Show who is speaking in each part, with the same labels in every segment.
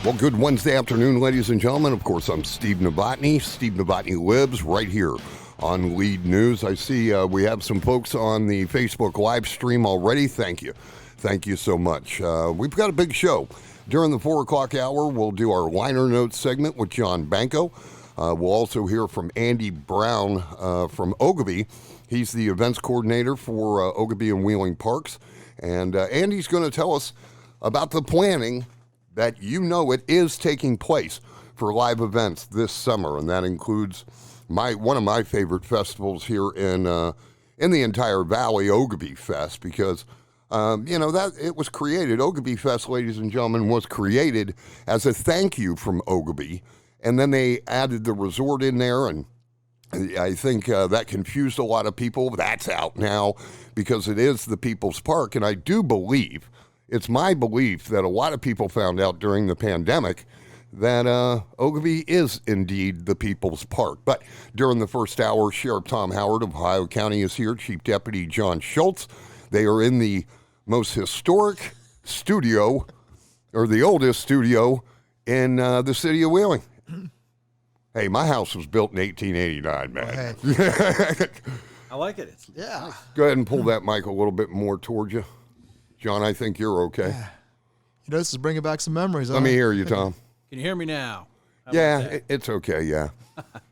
Speaker 1: Well, good Wednesday afternoon, ladies and gentlemen. Of course, I'm Steve Novotney. Steve Novotney lives right here on Lead News. I see we have some folks on the Facebook live stream already. Thank you. Thank you so much. We've got a big show. During the 4 o'clock hour, we'll do our liner notes segment with Jon Banco. We'll also hear from Andy Brown from Oglebay. He's the events coordinator for Oglebay and Wheeling Parks. And Andy's going to tell us about the planning that it is taking place for live events this summer, and that includes one of my favorite festivals here in the entire valley, Oglebay Fest, because that it was created. Oglebay Fest, ladies and gentlemen, was created as a thank you from Oglebay, and then they added the resort in there, and I think that confused a lot of people. That's out now because it is the People's Park, and I do believe. It's my belief that a lot of people found out during the pandemic that Oglebay is indeed the People's Park. But during the first hour, Sheriff Tom Howard of Ohio County is here, Chief Deputy Jon Schultz. They are in the most historic studio, or the oldest studio, in the city of Wheeling. Hey, my house was built in 1889, man.
Speaker 2: I like it.
Speaker 3: Yeah.
Speaker 1: Go ahead and pull that mic a little bit more towards you. John, I think you're okay.
Speaker 3: This is bringing back some memories.
Speaker 1: Let me hear you, Tom.
Speaker 2: Can you hear me now?
Speaker 1: It's okay, yeah.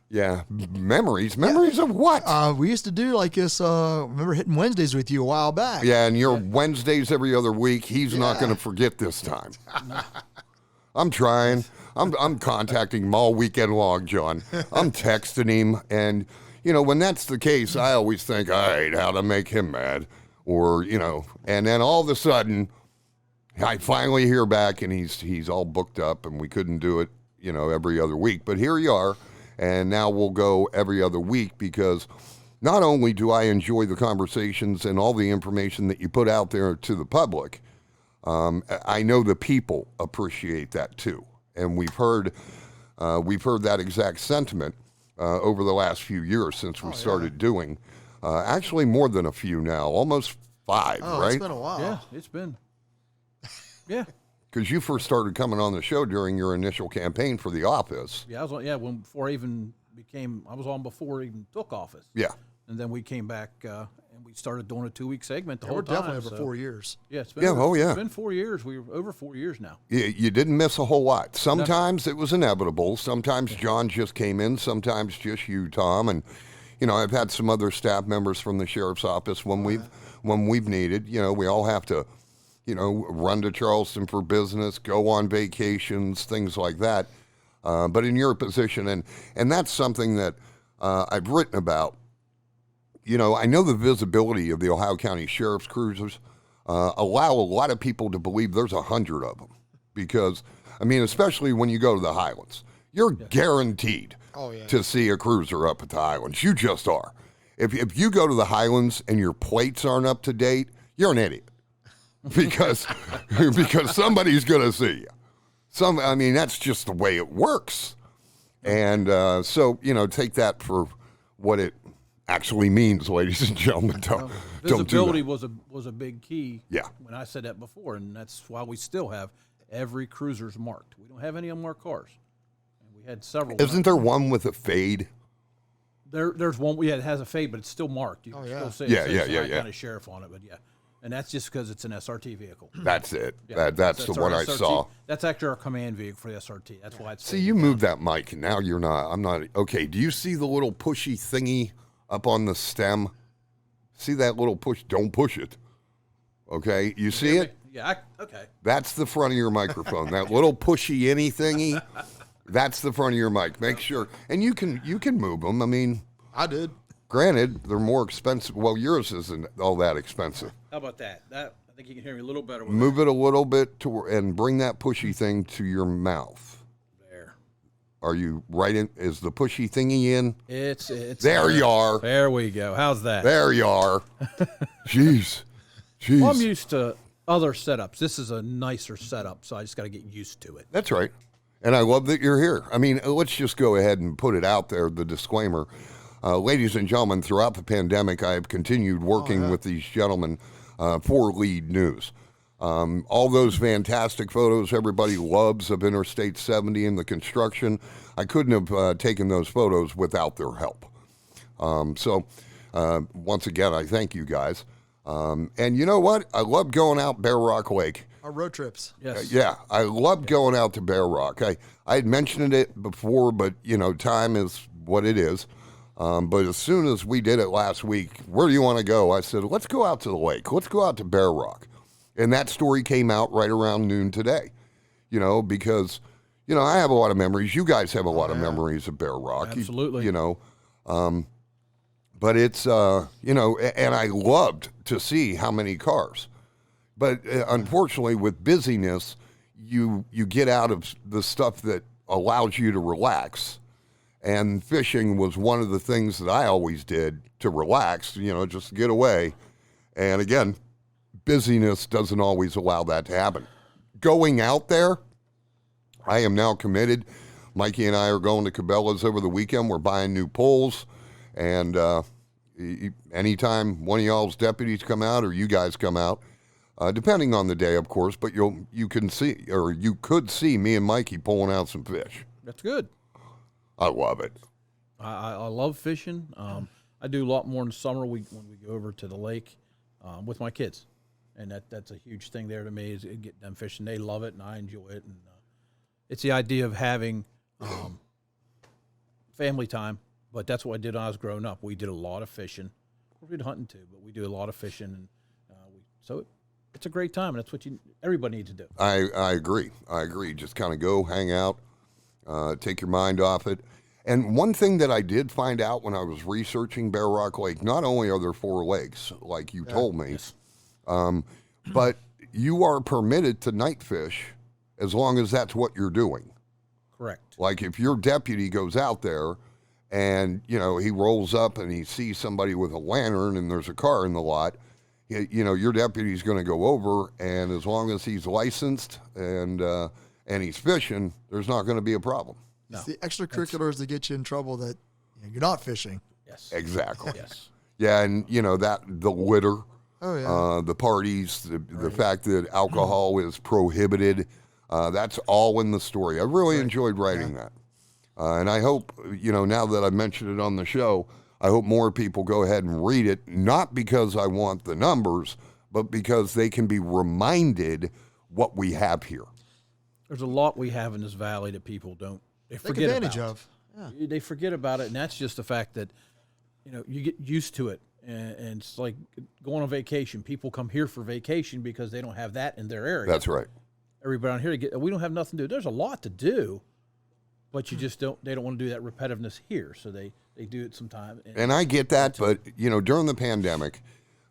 Speaker 1: Yeah, memories of what?
Speaker 3: We used to do like this, remember hitting Wednesdays with you a while back.
Speaker 1: Yeah, and your Wednesdays every other week, he's not going to forget this time. I'm trying. I'm contacting him all weekend long, John. I'm texting him, and, when that's the case, I always think, all right, how to make him mad. Or, and then all of a sudden, I finally hear back, and he's all booked up, and we couldn't do it, every other week. But here you are, and now we'll go every other week because not only do I enjoy the conversations and all the information that you put out there to the public, I know the people appreciate that too. And we've heard that exact sentiment over the last few years since we started doing. Actually, more than a few now, almost 5, right?
Speaker 3: It's been a while.
Speaker 2: Yeah, it's been. Yeah.
Speaker 1: Because you first started coming on the show during your initial campaign for the office.
Speaker 2: Yeah, I was on. Before I even I was on before I even took office.
Speaker 1: Yeah.
Speaker 2: And then we came back and we started doing a 2-week segment the whole
Speaker 3: We're
Speaker 2: time.
Speaker 3: definitely over 4 years.
Speaker 2: Yeah, it's been. It's been 4 years. We're over 4 years now.
Speaker 1: You didn't miss a whole lot. Sometimes it was inevitable. Sometimes John just came in. Sometimes just you, Tom, and. I've had some other staff members from the sheriff's office when we've needed. We all have to, run to Charleston for business, go on vacations, things like that. But in your position, and that's something that I've written about. I know the visibility of the Ohio County Sheriff's cruisers allow a lot of people to believe there's 100 of them because, especially when you go to the Highlands, you're guaranteed. To see a cruiser up at the Highlands. You just are. If you go to the Highlands and your plates aren't up to date, you're an idiot. Because somebody's going to see you. That's just the way it works. And so, take that for what it actually means, ladies and gentlemen.
Speaker 2: Visibility was a big key.
Speaker 1: Yeah.
Speaker 2: When I said that before, and that's why we still have every cruiser's marked. We don't have any unmarked cars. Had several.
Speaker 1: Isn't there one with a fade?
Speaker 2: There's one. It has a fade, but it's still marked. You can still see it. County Sheriff on it, but yeah, and that's just because it's an SRT vehicle.
Speaker 1: That's it. Yeah, that's the one I saw.
Speaker 2: That's actually our command vehicle for the SRT. That's why it's.
Speaker 1: See, you moved that mic, and now you're not. I'm not. Okay. Do you see the little pushy thingy up on the stem? See that little push? Don't push it. Okay. You see it?
Speaker 2: Yeah. Okay.
Speaker 1: That's the front of your microphone. That little pushy any thingy. That's the front of your mic. Make sure, and you can move them.
Speaker 3: I did.
Speaker 1: Granted, they're more expensive. Well, yours isn't all that expensive.
Speaker 2: How about that? I think you can hear me a little better.
Speaker 1: Move it a little bit and bring that pushy thing to your mouth.
Speaker 2: There.
Speaker 1: Are you right in? Is the pushy thingy in?
Speaker 2: It's
Speaker 1: there. You are.
Speaker 2: There we go. How's that?
Speaker 1: There you are. Jeez.
Speaker 2: Well, I'm used to other setups. This is a nicer setup, so I just got to get used to it.
Speaker 1: That's right. And I love that you're here. Let's just go ahead and put it out there, the disclaimer. Ladies and gentlemen, throughout the pandemic, I have continued working with these gentlemen for Lead News. All those fantastic photos everybody loves of Interstate 70 and the construction, I couldn't have taken those photos without their help. So once again, I thank you guys. And you know what? I love going out Bear Rock Lake.
Speaker 3: Our road trips.
Speaker 2: Yes.
Speaker 1: Yeah, I love going out to Bear Rock. I had mentioned it before, but, time is what it is. But as soon as we did it last week, where do you want to go? I said, let's go out to the lake. Let's go out to Bear Rock. And that story came out right around noon today, because, I have a lot of memories. You guys have a lot of memories of Bear Rock.
Speaker 2: Absolutely.
Speaker 1: But it's, and I loved to see how many cars. But unfortunately, with busyness, you get out of the stuff that allows you to relax. And fishing was one of the things that I always did to relax, just get away. And again, busyness doesn't always allow that to happen. Going out there, I am now committed. Mikey and I are going to Cabela's over the weekend. We're buying new poles. And anytime one of y'all's deputies come out or you guys come out, depending on the day, of course, but you could see me and Mikey pulling out some fish.
Speaker 2: That's good.
Speaker 1: I love it.
Speaker 2: I love fishing. I do a lot more in the summer when we go over to the lake with my kids, and that's a huge thing there to me is get them fishing. They love it, and I enjoy it. And it's the idea of having family time. But that's what I did when I was growing up. We did a lot of fishing. We did hunting too, but we do a lot of fishing, and so it's a great time, and that's what everybody needs to do.
Speaker 1: I agree. Just kind of go, hang out, take your mind off it. And one thing that I did find out when I was researching Bear Rock Lake, not only are there 4 lakes, like you told me, but you are permitted to night fish as long as that's what you're doing.
Speaker 2: Correct.
Speaker 1: Like if your deputy goes out there and, he rolls up and he sees somebody with a lantern and there's a car in the lot, your deputy's going to go over, and as long as he's licensed and he's fishing, there's not going to be a problem.
Speaker 3: No. It's the extracurriculars that get you in trouble that you're not fishing.
Speaker 2: Yes.
Speaker 1: Exactly.
Speaker 2: Yes.
Speaker 1: Yeah, and the litter, the parties, the fact that alcohol is prohibited, that's all in the story. I really enjoyed writing that. And I hope, now that I've mentioned it on the show, I hope more people go ahead and read it, not because I want the numbers, but because they can be reminded what we have here.
Speaker 2: There's a lot we have in this valley that people they forget
Speaker 3: take advantage
Speaker 2: about.
Speaker 3: Of.
Speaker 2: Yeah. They forget about it, and that's just the fact that, you get used to it. And it's like going on vacation. People come here for vacation because they don't have that in their area.
Speaker 1: That's right.
Speaker 2: Everybody on here, we don't have nothing to do. There's a lot to do, but you just they don't want to do that repetitiveness here, so they do it sometime.
Speaker 1: And I get that, but, during the pandemic,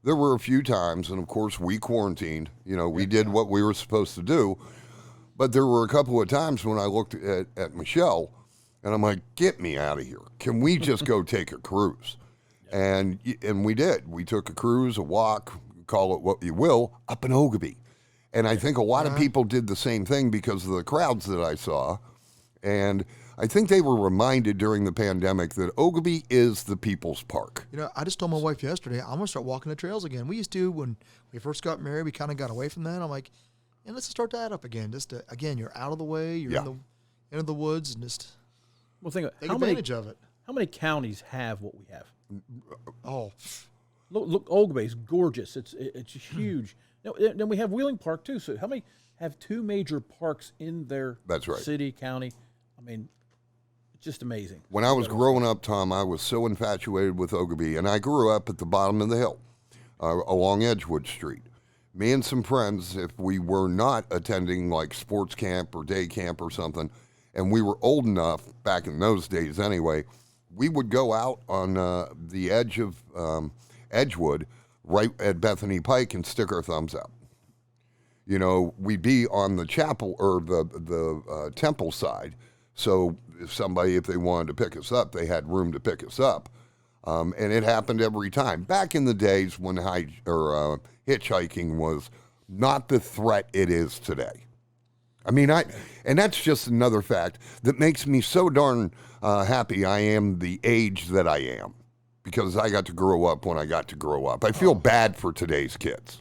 Speaker 1: there were a few times, and of course we quarantined, we did what we were supposed to do, but there were a couple of times when I looked at Michelle, and I'm like, get me out of here. Can we just go take a cruise? And we did. We took a cruise, a walk, call it what you will, up in Oglebay. And I think a lot of people did the same thing because of the crowds that I saw. And I think they were reminded during the pandemic that Oglebay is the people's park.
Speaker 3: I just told my wife yesterday, I'm going to start walking the trails again. We used to, when we first got married, we kind of got away from that. I'm like, let's start that up again. Again, you're out of the way, you're in the woods, and just
Speaker 2: take
Speaker 3: advantage of it.
Speaker 2: How many counties have what we have?
Speaker 3: Oh.
Speaker 2: Look, Oglebay's gorgeous. It's huge. Then we have Wheeling Park, too. So how many have 2 major parks in their city, county? I mean, it's just amazing.
Speaker 1: When I was growing up, Tom, I was so infatuated with Oglebay, and I grew up at the bottom of the hill along Edgewood Street. Me and some friends, if we were not attending like sports camp or day camp or something, and we were old enough, back in those days anyway, we would go out on the edge of Edgewood right at Bethany Pike and stick our thumbs out. We'd be on the chapel or the temple side. So if they wanted to pick us up, they had room to pick us up. And it happened every time. Back in the days when hitchhiking was not the threat it is today. I mean, and that's just another fact that makes me so darn happy I am the age that I am, because I got to grow up when I got to grow up. I feel bad for today's kids.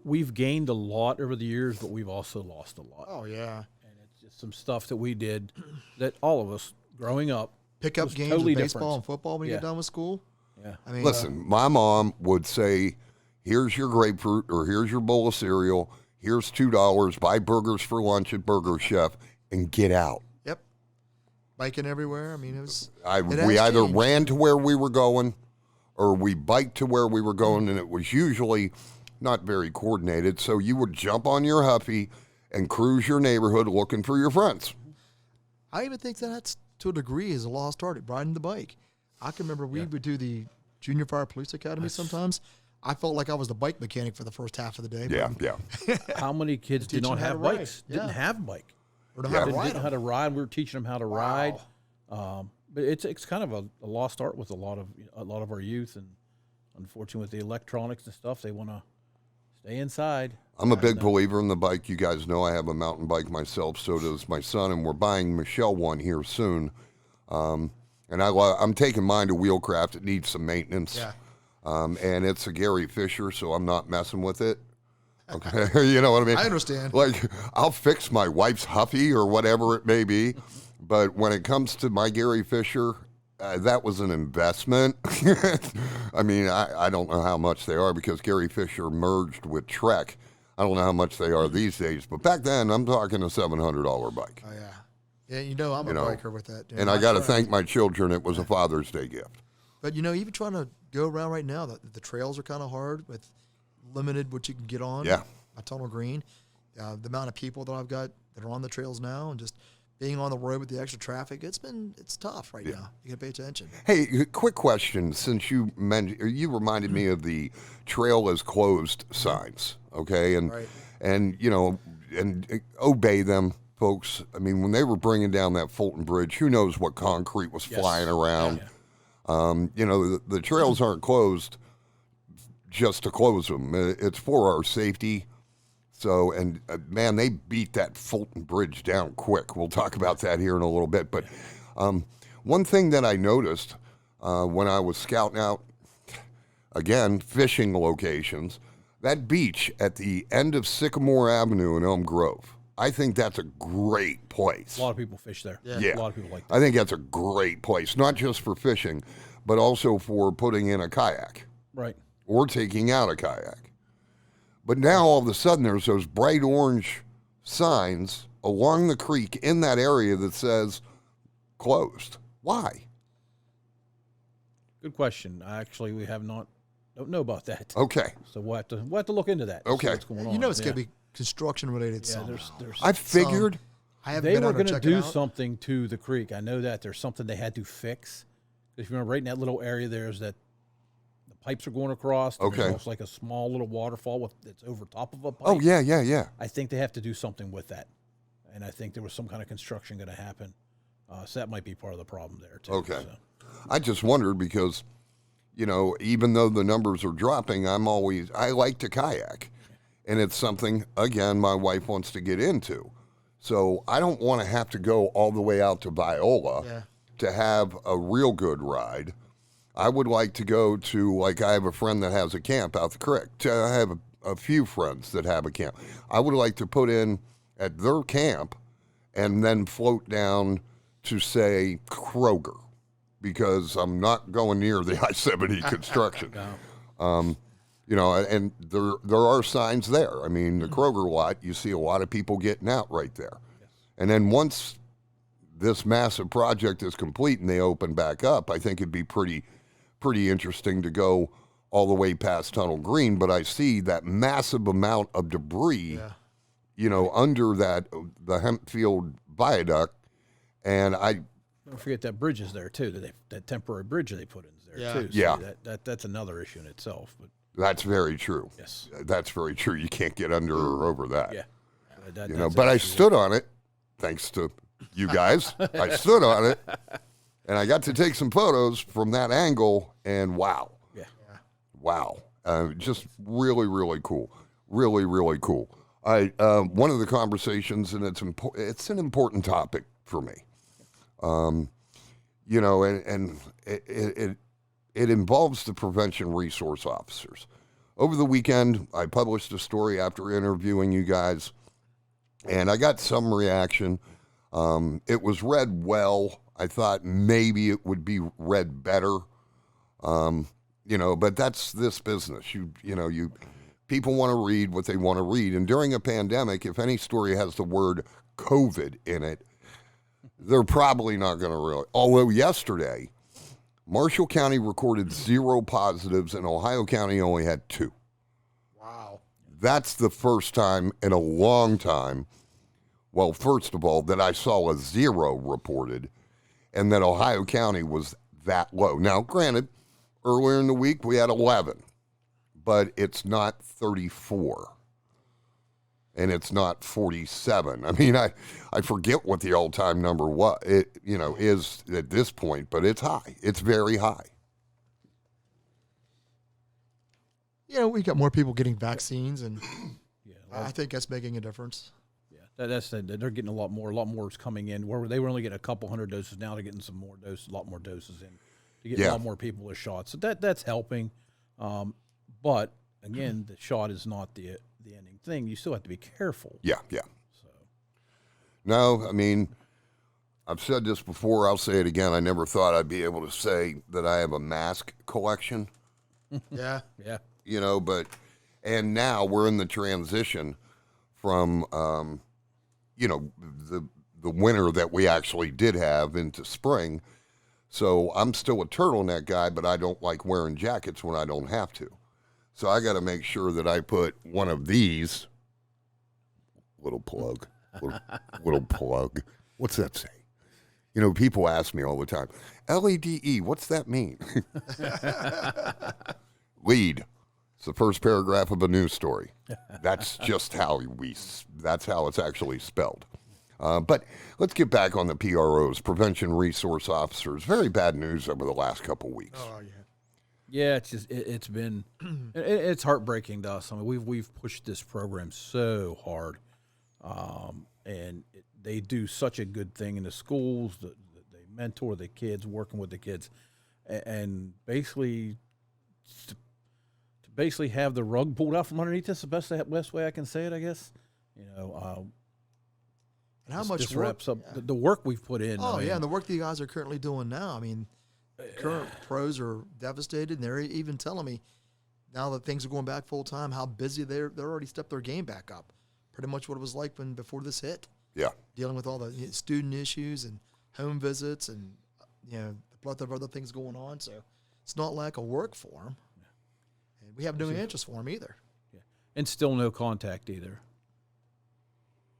Speaker 2: we've gained a lot over the years, but we've also lost a lot.
Speaker 3: Oh yeah.
Speaker 2: And it's just some stuff that we did that all of us growing up
Speaker 3: Pick up
Speaker 2: was
Speaker 3: games
Speaker 2: totally
Speaker 3: of baseball
Speaker 2: different.
Speaker 3: and football when you
Speaker 2: Yeah.
Speaker 3: get done with school.
Speaker 2: Yeah.
Speaker 3: I mean,
Speaker 1: Listen, my mom would say, here's your grapefruit or here's your bowl of cereal. Here's $2. Buy burgers for lunch at Burger Chef and get out.
Speaker 3: yep. Biking everywhere. I mean, it was.
Speaker 1: We
Speaker 3: has
Speaker 1: either
Speaker 3: changed.
Speaker 1: ran to where we were going or we biked to where we were going, and it was usually not very coordinated. So you would jump on your Huffy and cruise your neighborhood looking for your friends.
Speaker 3: I even think that's to a degree is a lost art, riding the bike. I can remember we would do the Junior Fire Police Academy sometimes. I felt like I was the bike mechanic for the first half of the day.
Speaker 1: Yeah, yeah.
Speaker 2: How many kids did
Speaker 3: Teach
Speaker 2: not
Speaker 3: them how
Speaker 2: have
Speaker 3: to ride.
Speaker 2: bikes?
Speaker 3: Yeah.
Speaker 2: Didn't have a bike.
Speaker 3: Or to
Speaker 1: Yeah.
Speaker 3: how to
Speaker 2: Didn't
Speaker 3: ride
Speaker 2: know how
Speaker 3: 'em.
Speaker 2: to ride. We were teaching them how to ride. But it's kind of a lost art with a lot of our youth, and unfortunately with the electronics and stuff, they want to stay inside.
Speaker 1: I'm a big believer in the bike. You guys know I have a mountain bike myself. So does my son, and we're buying Michelle one here soon. And I'm taking mine to Wheelcraft. It needs some maintenance.
Speaker 3: Yeah.
Speaker 1: And it's a Gary Fisher, so I'm not messing with it. Okay, you know what I mean?
Speaker 3: I understand.
Speaker 1: Like, I'll fix my wife's Huffy or whatever it may be, but when it comes to my Gary Fisher, that was an investment. I mean, I don't know how much they are because Gary Fisher merged with Trek. I don't know how much they are these days, but back then, I'm talking a $700 bike.
Speaker 3: Oh yeah. Yeah, you know I'm a biker with that.
Speaker 1: And I got to thank my children. It was a Father's Day gift.
Speaker 3: But even trying to go around right now, the trails are kind of hard with limited what you can get on.
Speaker 1: Yeah.
Speaker 3: My Tunnel Green, the amount of people that I've got that are on the trails now, and just being on the road with the extra traffic, it's tough right now. You got to pay attention.
Speaker 1: Hey, quick question. Since you reminded me of the trail is closed signs, okay, and
Speaker 3: Right.
Speaker 1: and obey them, folks. I mean, when they were bringing down that Fulton Bridge, who knows what concrete was flying around. The trails aren't closed just to close them. It's for our safety. So, and man, they beat that Fulton Bridge down quick. We'll talk about that here in a little bit. But one thing that I noticed when I was scouting out, again, fishing locations, that beach at the end of Sycamore Avenue in Elm Grove, I think that's a great place.
Speaker 2: A lot of people fish there.
Speaker 1: Yeah.
Speaker 2: A lot of people like that.
Speaker 1: I think that's a great place, not just for fishing, but also for putting in a kayak
Speaker 2: Right.
Speaker 1: or taking out a kayak. But now all of a sudden there's those bright orange signs along the creek in that area that says closed. Why?
Speaker 2: Good question. We don't know about that.
Speaker 1: Okay.
Speaker 2: So we'll have to look into that.
Speaker 1: Okay.
Speaker 2: See what's going on.
Speaker 3: You know it's going to be construction related
Speaker 2: Yeah,
Speaker 3: somehow.
Speaker 2: there's
Speaker 1: I figured.
Speaker 3: I haven't
Speaker 2: they
Speaker 3: been
Speaker 2: were
Speaker 3: out to
Speaker 2: going to
Speaker 3: check it
Speaker 2: do
Speaker 3: out.
Speaker 2: something to the creek. I know that there's something they had to fix. If you remember, right in that little area, there's that the pipes are going across. And
Speaker 1: Okay.
Speaker 2: There's almost like a small little waterfall that's over top of a pipe.
Speaker 1: Oh, yeah.
Speaker 2: I think they have to do something with that, and I think there was some kind of construction going to happen. So that might be part of the problem there too.
Speaker 1: Okay.
Speaker 2: So.
Speaker 1: I just wondered because, even though the numbers are dropping, I like to kayak. And it's something, again, my wife wants to get into. So I don't want to have to go all the way out to Viola to have a real good ride. I would like to go to, I have a friend that has a camp out the creek. I have a few friends that have a camp. I would like to put in at their camp and then float down to, say, Kroger, because I'm not going near the I-70 construction. And there are signs there. I mean, the Kroger lot, you see a lot of people getting out right there. Yes. And then once this massive project is complete and they open back up, I think it'd be pretty interesting to go all the way past Tunnel Green. But I see that massive amount of debris, under the Hempfield Viaduct, and
Speaker 2: Don't forget that bridge is there too. That temporary bridge they put in is there too. So
Speaker 1: Yeah.
Speaker 2: That's another issue in itself. But
Speaker 1: that's very true.
Speaker 2: yes.
Speaker 1: That's very true. You can't get under or over that.
Speaker 2: Yeah.
Speaker 1: But I stood on it, thanks to you guys. I stood on it, and I got to take some photos from that angle, and wow.
Speaker 2: Yeah.
Speaker 1: Wow. Just really, really cool. Really, really cool. One of the conversations, and it's an important topic for me. And it involves the prevention resource officers. over the weekend, I published a story after interviewing you guys, and I got some reaction. It was read well. I thought maybe it would be read better. But that's this business. People want to read what they want to read. And during a pandemic, if any story has the word COVID in it, they're probably not going to really. Although yesterday, Marshall County recorded 0 positives and Ohio County only had 2.
Speaker 3: Wow.
Speaker 1: That's the first time in a long time, well, first of all, that I saw a 0 reported and that Ohio County was that low. Now, granted, earlier in the week we had 11, but it's not 34. And it's not 47. I mean, I forget what the all-time number is at this point, but it's high. It's very high.
Speaker 3: We got more people getting vaccines, and
Speaker 2: well,
Speaker 3: I think that's making a difference.
Speaker 2: Yeah, they're getting a lot more. A lot more is coming in. Where they were only getting a couple hundred doses, now they're getting a lot more doses in to get a lot more people a shot. So that's helping. But again, the shot is not the ending thing. You still have to be careful.
Speaker 1: Yeah.
Speaker 2: So.
Speaker 1: No, I mean, I've said this before. I'll say it again. I never thought I'd be able to say that I have a mask collection.
Speaker 3: Yeah.
Speaker 1: And now we're in the transition from, the winter that we actually did have into spring. So I'm still a turtleneck guy, but I don't like wearing jackets when I don't have to. So I got to make sure that I put one of these, little plug. What's that say? People ask me all the time, LEDE, what's that mean? Lead. It's the first paragraph of a news story. That's just how that's how it's actually spelled. But let's get back on the PROs, Prevention Resource Officers. Very bad news over the last couple weeks.
Speaker 3: Oh, yeah.
Speaker 2: Yeah, it's just it's been it's heartbreaking to us. I mean, we've pushed this program so hard, and they do such a good thing in the schools. They mentor the kids, working with the kids, and basically to have the rug pulled out from underneath us. The best way I can say it, I guess.
Speaker 3: And how much
Speaker 2: this
Speaker 3: work,
Speaker 2: wraps up the work we've put in.
Speaker 3: Oh, and the work that you guys are currently doing now. I mean, current pros are devastated, and they're even telling me now that things are going back full time how busy they're already stepped their game back up. Pretty much what it was like before this hit.
Speaker 1: Yeah,
Speaker 3: dealing with all the student issues and home visits and the plethora of other things going on. So it's not lack of work for them, and we have no interest for them either.
Speaker 2: Yeah, and still no contact either.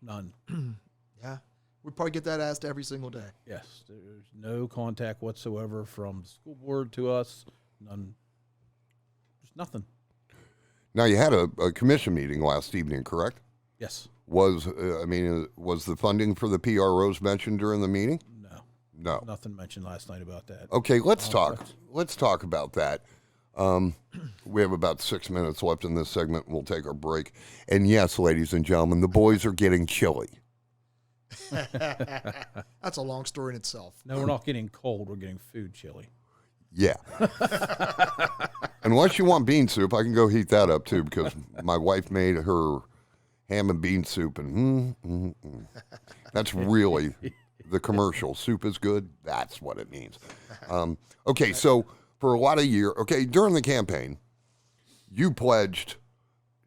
Speaker 2: None.
Speaker 3: Yeah. We probably get that asked every single day.
Speaker 2: Yes, there's no contact whatsoever from the school board to us. None. There's nothing.
Speaker 1: Now, you had a commission meeting last evening, correct?
Speaker 2: Yes.
Speaker 1: Was the funding for the PROs mentioned during the meeting? No.
Speaker 2: Nothing mentioned last night about that.
Speaker 1: Okay, let's talk. Let's talk about that. We have about 6 minutes left in this segment, and we'll take our break. And yes, ladies and gentlemen, the boys are getting chilly.
Speaker 3: That's a long story in itself.
Speaker 2: No, we're not getting cold. We're getting food chilly.
Speaker 1: Yeah. Unless you want bean soup, I can go heat that up too, because my wife made her ham and bean soup, and that's really the commercial. Soup is good. That's what it means. Okay, so for a lot of years, during the campaign, you pledged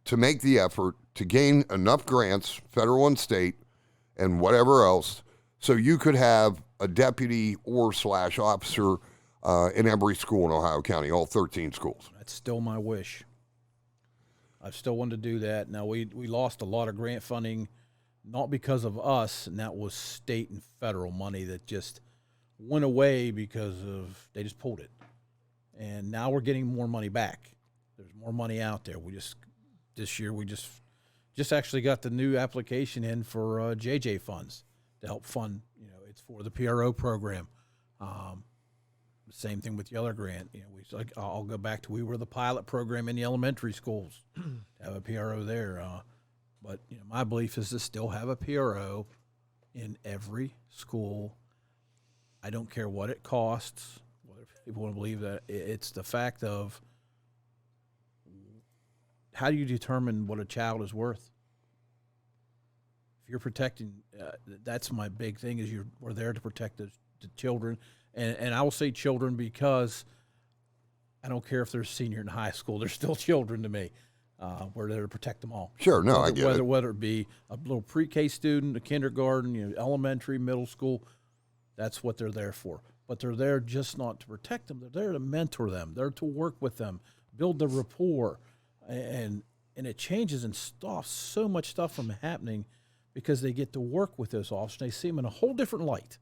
Speaker 1: to make the effort to gain enough grants, federal and state, and whatever else, so you could have a deputy or / officer in every school in Ohio County, all 13 schools.
Speaker 2: That's still my wish. I've still wanted to do that. Now, we lost a lot of grant funding, not because of us, and that was state and federal money that just went away because they just pulled it. And now we're getting more money back. There's more money out there. This year we just actually got the new application in for JJ funds to help fund. It's for the PRO program. Same thing with the other grant. I'll go back to we were the pilot program in the elementary schools to have a PRO there. But my belief is to still have a PRO in every school. I don't care what it costs. Whether people want to believe that, it's the fact of how do you determine what a child is worth? If you're protecting, that's my big thing. Is we're there to protect the children, and I will say children because I don't care if they're senior in high school; they're still children to me. We're there to protect them all.
Speaker 1: Sure, no, I get it.
Speaker 2: Whether it be a little pre-K student, a kindergarten, elementary, middle school, that's what they're there for. But they're there just not to protect them; they're there to mentor them. They're to work with them, build the rapport, and it changes and stops so much stuff from happening because they get to work with those officers. They see them in a whole different light.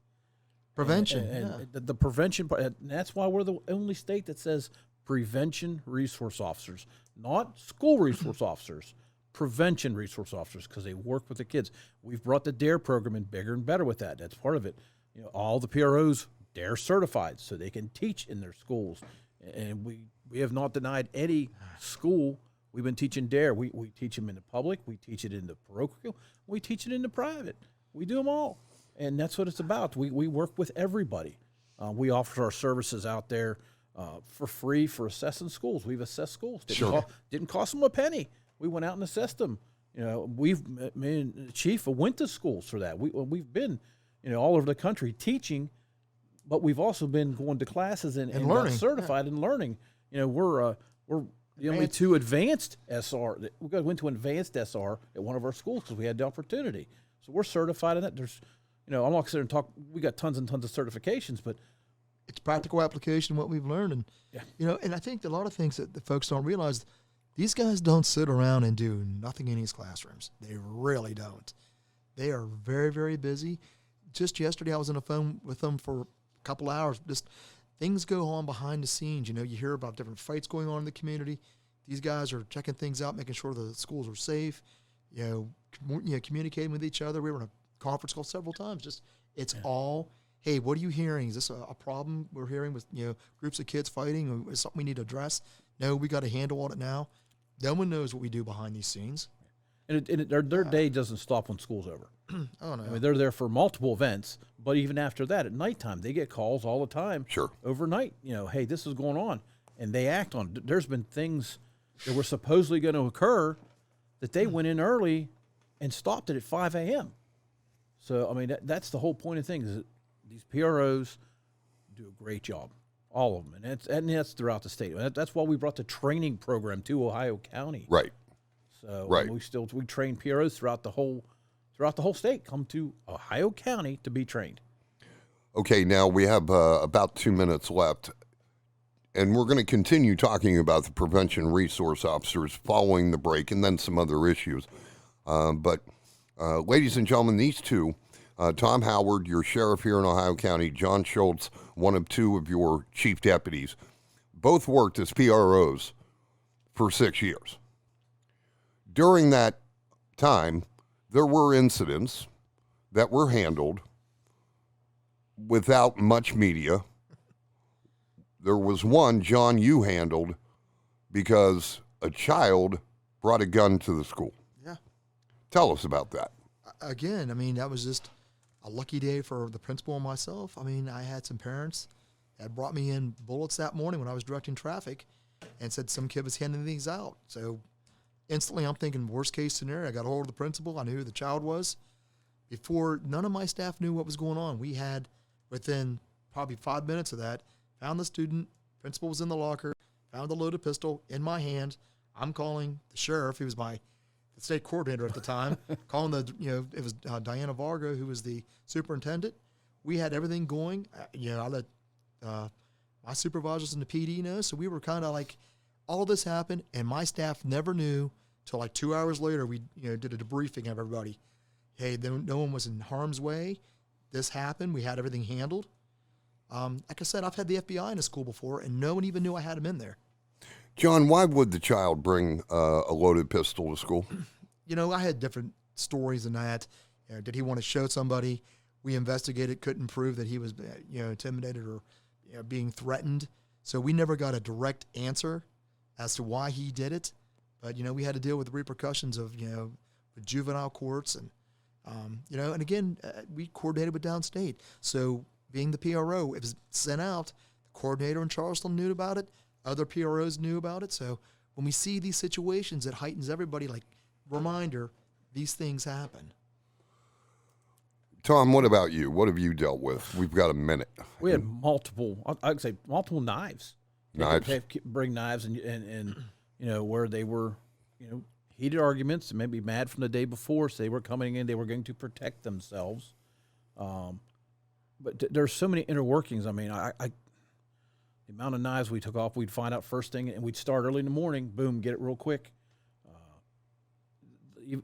Speaker 3: Prevention.
Speaker 2: And the prevention part, and that's why we're the only state that says prevention resource officers, not school resource officers, prevention resource officers, because they work with the kids. We've brought the DARE program in bigger and better with that. That's part of it. All the PROs DARE certified so they can teach in their schools. And we have not denied any school. We've been teaching DARE. We teach them in the public. We teach it in the parochial. We teach it in the private. We do them all. And that's what it's about. We work with everybody. We offer our services out there for free for assessing schools. We've assessed schools. Didn't cost them a penny. We went out and assessed them. Me and the chief went to schools for that. We've been, all over the country teaching, but we've also been going to classes and
Speaker 3: learning,
Speaker 2: certified and learning. We're the only two advanced SR. We went to advanced SR at one of our schools because we had the opportunity. So we're certified in that. There's, I'm not going to sit there and talk. We got tons and tons of certifications, but
Speaker 3: it's practical application of what we've learned. And, and I think a lot of things that the folks don't realize, these guys don't sit around and do nothing in these classrooms. They really don't. They are very, very busy. Just yesterday, I was on the phone with them for a couple hours. Just things go on behind the scenes. You hear about different fights going on in the community. These guys are checking things out, making sure the schools are safe, communicating with each other. We were in a conference call several times. All, hey, what are you hearing? Is this a problem we're hearing with, groups of kids fighting? Or is something we need to address? No, we got to handle all it now. No one knows what we do behind these scenes. And
Speaker 2: their day doesn't stop when school's over.
Speaker 3: Oh, no.
Speaker 2: I mean, they're there for multiple events, but even after that, at nighttime, they get calls all the time.
Speaker 1: Sure.
Speaker 2: Overnight, hey, this is going on, and they act on it. There's been things that were supposedly going to occur that they went in early and stopped it at 5 a.m. So, I mean, that's the whole point of things. Is that these PROs do a great job, all of them, and that's throughout the state. That's why we brought the training program to Ohio County.
Speaker 1: Right.
Speaker 2: So
Speaker 1: right.
Speaker 2: we train PROs throughout the whole state. Come to Ohio County to be trained.
Speaker 1: Okay, now we have about 2 minutes left, and we're going to continue talking about the prevention resource officers following the break, and then some other issues. But ladies and gentlemen, these two, Tom Howard, your sheriff here in Ohio County, Jon Schultz, one of two of your chief deputies, both worked as PROs for 6 years. During that time, there were incidents that were handled without much media. There was one, John, you handled because a child brought a gun to the school.
Speaker 3: Yeah.
Speaker 1: Tell us about that.
Speaker 3: Again, I mean, that was just a lucky day for the principal and myself. I mean, I had some parents that brought me in bullets that morning when I was directing traffic and said some kid was handing these out. So instantly I'm thinking worst case scenario. I got a hold of the principal. I knew who the child was. Before none of my staff knew what was going on, we had, within probably 5 minutes of that, found the student. Principal was in the locker, found the loaded pistol in my hand. I'm calling the sheriff, who was my state coordinator at the time, calling it was Diana Vargo, who was the superintendent. We had everything going. I let my supervisors in the PD know. So we were kind of like, all this happened, and my staff never knew till like 2 hours later. We did a debriefing of everybody. Hey, no one was in harm's way. This happened. We had everything handled. Like I said, I've had the FBI in a school before, and no one even knew I had him in there.
Speaker 1: John, why would the child bring a loaded pistol to school?
Speaker 3: I had different stories than that. Did he want to show somebody? We investigated, couldn't prove that he was intimidated or being threatened. So we never got a direct answer as to why he did it. But, we had to deal with the repercussions of, with juvenile courts. And, and again, we coordinated with downstate. So being the PRO, it was sent out. The coordinator in Charleston knew about it. Other PROs knew about it. So when we see these situations, it heightens everybody. Like, reminder, these things happen.
Speaker 1: Tom, what about you? What have you dealt with? We've got a minute.
Speaker 2: We had multiple, I'd say multiple knives.
Speaker 1: Knives?
Speaker 2: They bring knives and you know, where they were, you know, heated arguments and maybe mad from the day before, so they were coming in, they were going to protect themselves. But there's so many inner workings. I mean, the amount of knives we took off, we'd find out first thing, and we'd start early in the morning, boom, get it real quick.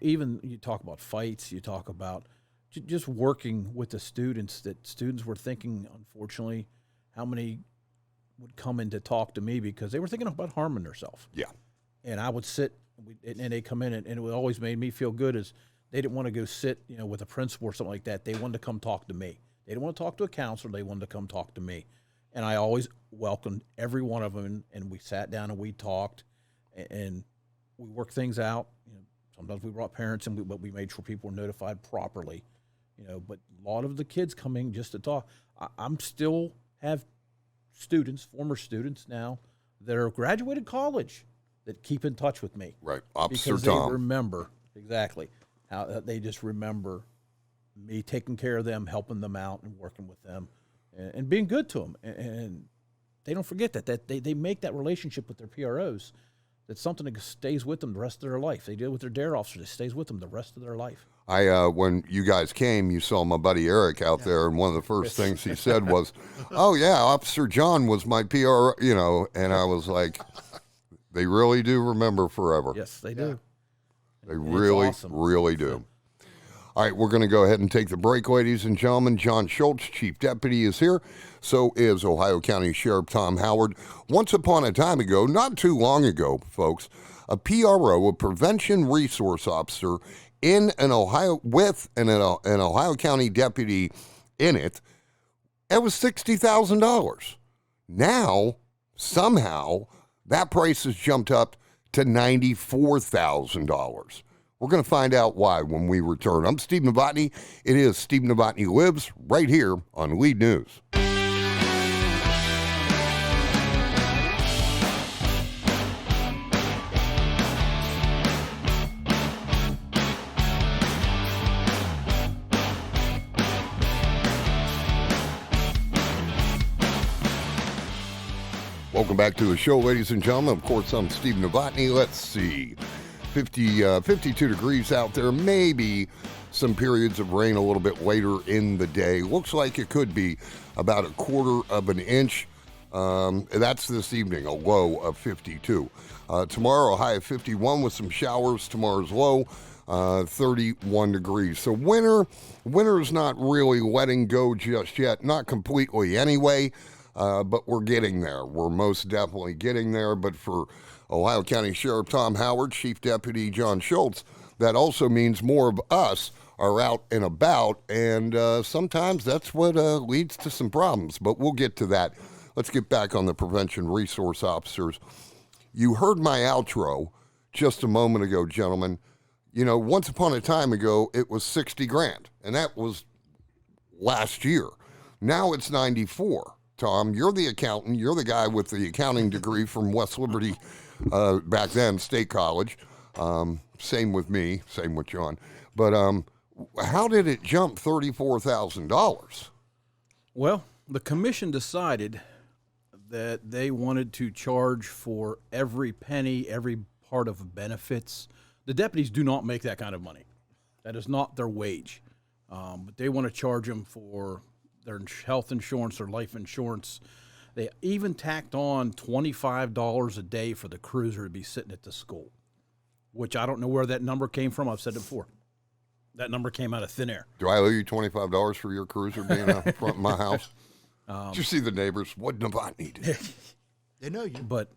Speaker 2: Even you talk about fights, you talk about just working with the students, that students were thinking, unfortunately, how many would come in to talk to me because they were thinking about harming themselves.
Speaker 1: Yeah.
Speaker 2: And I would sit, and they come in, and it always made me feel good as they didn't want to go sit, you know, with a principal or something like that. They wanted to come talk to me. They didn't want to talk to a counselor. They wanted to come talk to me. And I always welcomed every one of them, and we sat down and we talked, and we worked things out. You know, sometimes we brought parents in, but we made sure people were notified properly. You know, but a lot of the kids coming just to talk. I'm still have students, former students now, that are graduated college that keep in touch with me.
Speaker 1: Right. Officer
Speaker 2: because
Speaker 1: Tom.
Speaker 2: they remember, exactly, how they just remember me taking care of them, helping them out, and working with them, and being good to them. And they don't forget that they make that relationship with their PROs. That's something that stays with them the rest of their life. They do it with their DARE officers. It stays with them the rest of their life.
Speaker 1: When you guys came, you saw my buddy Eric out there, and one of the first things he said was, "Oh yeah, Officer Jon was my PR," you know, and I was like, "They really do remember forever."
Speaker 2: Yes, they do.
Speaker 1: They really,
Speaker 2: awesome.
Speaker 1: really do. All right, we're going to go ahead and take the break, ladies and gentlemen. Jon Schultz, Chief Deputy, is here. So is Ohio County Sheriff Tom Howard. Once upon a time ago, not too long ago, folks, a PRO, a Prevention Resource Officer, in an Ohio with an Ohio County deputy in it, it was $60,000. Now, somehow, that price has jumped up to $94,000. We're going to find out why when we return. I'm Steve Novotney. It is Steve Novotney Lives right here on Lead News. Welcome back to the show, ladies and gentlemen. Of course, I'm Steve Novotney. Let's see. 52 degrees out there. Maybe some periods of rain a little bit later in the day. Looks like it could be about 1/4 of an inch. That's this evening, a low of 52. Tomorrow, a high of 51 with some showers. Tomorrow's low, 31 degrees. So winter's not really letting go just yet. Not completely anyway. But we're getting there. We're most definitely getting there. But for Ohio County Sheriff Tom Howard, Chief Deputy Jon Schultz, that also means more of us are out and about. And sometimes that's what leads to some problems. But we'll get to that. Let's get back on the Prevention Resource Officers. You heard my outro just a moment ago, gentlemen. You know, once upon a time ago, it was 60 grand. And that was last year. Now it's 94. Tom, you're the accountant. You're the guy with the accounting degree from West Liberty, back then, State College. Same with me, same with Jon. But how did it jump $34,000?
Speaker 2: Well, the commission decided that they wanted to charge for every penny, every part of benefits. The deputies do not make that kind of money. That is not their wage. But they want to charge them for their health insurance, their life insurance. They even tacked on $25 a day for the cruiser to be sitting at the school, which I don't know where that number came from. I've said it before. That number came out of thin air.
Speaker 1: Do I owe you $25 for your cruiser being out in front of my house? Did you see the neighbors? What Novotney did?
Speaker 3: They know you.
Speaker 2: But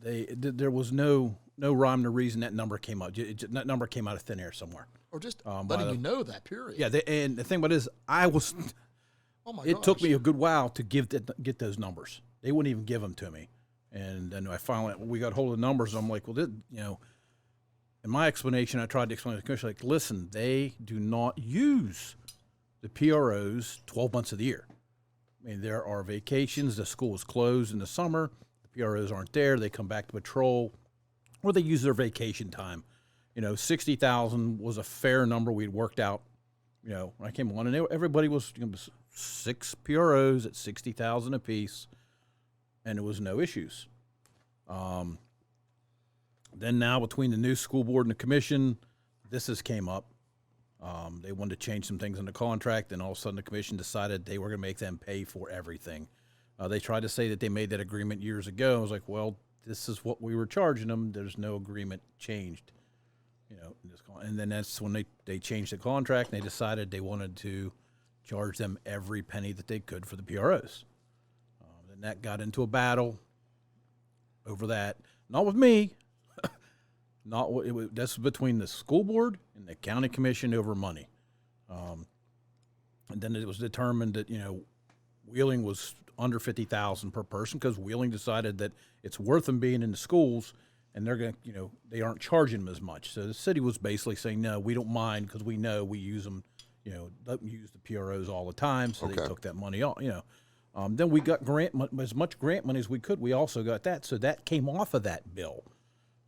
Speaker 2: there was no rhyme or reason that number came out. That number came out of thin air somewhere.
Speaker 3: Or just letting you know that, period.
Speaker 2: Yeah, and the thing about it is, it took me a good while to get those numbers. They wouldn't even give them to me. And then we got hold of the numbers. I'm like, well, in my explanation, I tried to explain to the commission, like, listen, they do not use the PROs 12 months of the year. I mean, there are vacations. The school is closed in the summer. The PROs aren't there, they come back to patrol, or they use their vacation time. 60,000 was a fair number we'd worked out. When I came on, and everybody was 6 PROs at 60,000 apiece, and there was no issues. Then now between the new school board and the commission, this has came up. They wanted to change some things in the contract, and all of a sudden the commission decided they were going to make them pay for everything. They tried to say that they made that agreement years ago. I was like, well, this is what we were charging them. There's no agreement changed. And then that's when they changed the contract, and they decided they wanted to charge them every penny that they could for the PROs. Then that got into a battle over that. Not with me. That's between the school board and the county commission over money. And then it was determined that, Wheeling was under 50,000 per person because Wheeling decided that it's worth them being in the schools, and they're going to, they aren't charging them as much. So the city was basically saying, no, we don't mind because we know we use them, let them use the PROs all the time. So they took that money off, Then we got as much grant money as we could. We also got that. So that came off of that bill.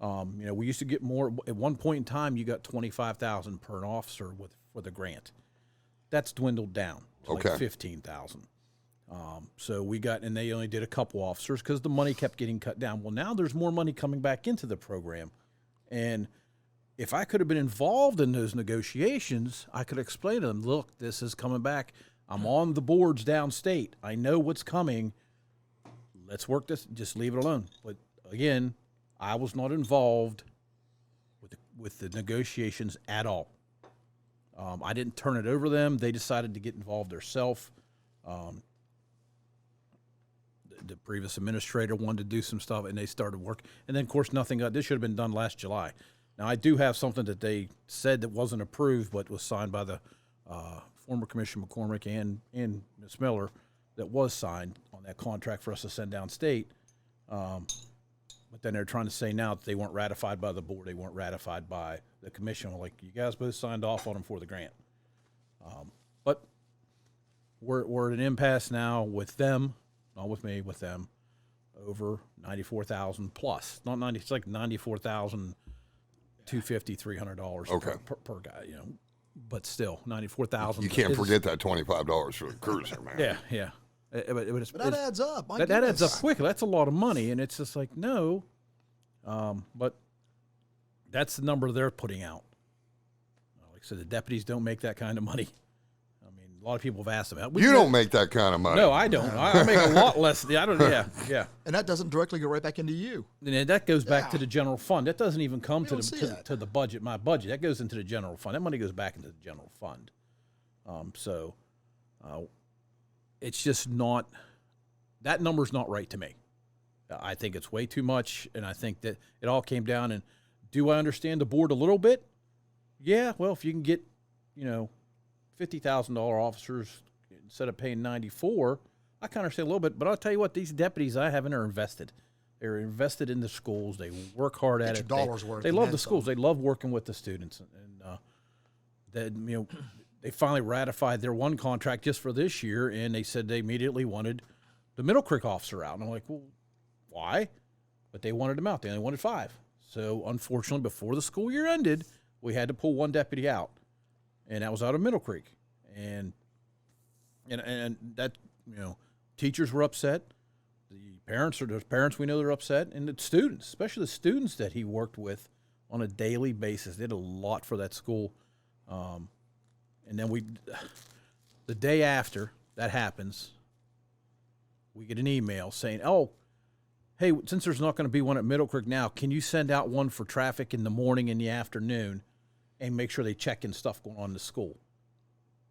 Speaker 2: We used to get more. At one point in time, you got 25,000 per officer for the grant. That's dwindled down to like 15,000. So we got, and they only did a couple officers because the money kept getting cut down. Well, now there's more money coming back into the program, and if I could have been involved in those negotiations, I could explain to them, look, this is coming back. I'm on the boards downstate. I know what's coming. Let's work this. Just leave it alone. But again, I was not involved with the negotiations at all. I didn't turn it over to them. They decided to get involved themselves. The previous administrator wanted to do some stuff, and they started work. And then, of course, nothing got. This should have been done last July. Now, I do have something that they said that wasn't approved, but was signed by the former Commissioner McCormick and Ms. Miller, that was signed on that contract for us to send downstate. But then they're trying to say now that they weren't ratified by the board, they weren't ratified by the commission. Like, you guys both signed off on them for the grant. But we're at an impasse now with them, not with me, with them, over 94,000 plus. Not 90, it's like 94,000, $250, $300 per guy, But still, 94,000.
Speaker 1: You can't forget that $25 for the cruiser, man.
Speaker 2: Yeah. But
Speaker 3: that adds up.
Speaker 2: That adds up quickly. That's a lot of money, and it's just like, no. But that's the number they're putting out. Like I said, the deputies don't make that kind of money. I mean, a lot of people have asked them.
Speaker 1: You don't make that kind of money.
Speaker 2: No, I don't. I make a lot less. I don't. Yeah.
Speaker 3: And that doesn't directly go right back into you.
Speaker 2: And that goes back to the general fund. That doesn't even come to the budget. My budget, that goes into the general fund. That money goes back into the general fund. It's just not, that number's not right to me. I think it's way too much, and I think that it all came down. And do I understand the board a little bit? Yeah, well, if you can get, $50,000 officers instead of paying 94, I kind of understand a little bit. But I'll tell you what, these deputies I have in are invested. They're invested in the schools. They work hard at it. They love the schools. They love working with the students, and they finally ratified their one contract just for this year, and they said they immediately wanted the Middle Creek officer out. And I'm like, well, why? But they wanted him out. They only wanted 5. So, unfortunately, before the school year ended, we had to pull one deputy out, and that was out of Middle Creek. And that, teachers were upset. The parents we know they're upset, and the students, especially the students that he worked with on a daily basis, did a lot for that school. And then the day after that happens, we get an email saying, oh, hey, since there's not going to be one at Middle Creek now, can you send out one for traffic in the morning and the afternoon and make sure they check in stuff going on in the school?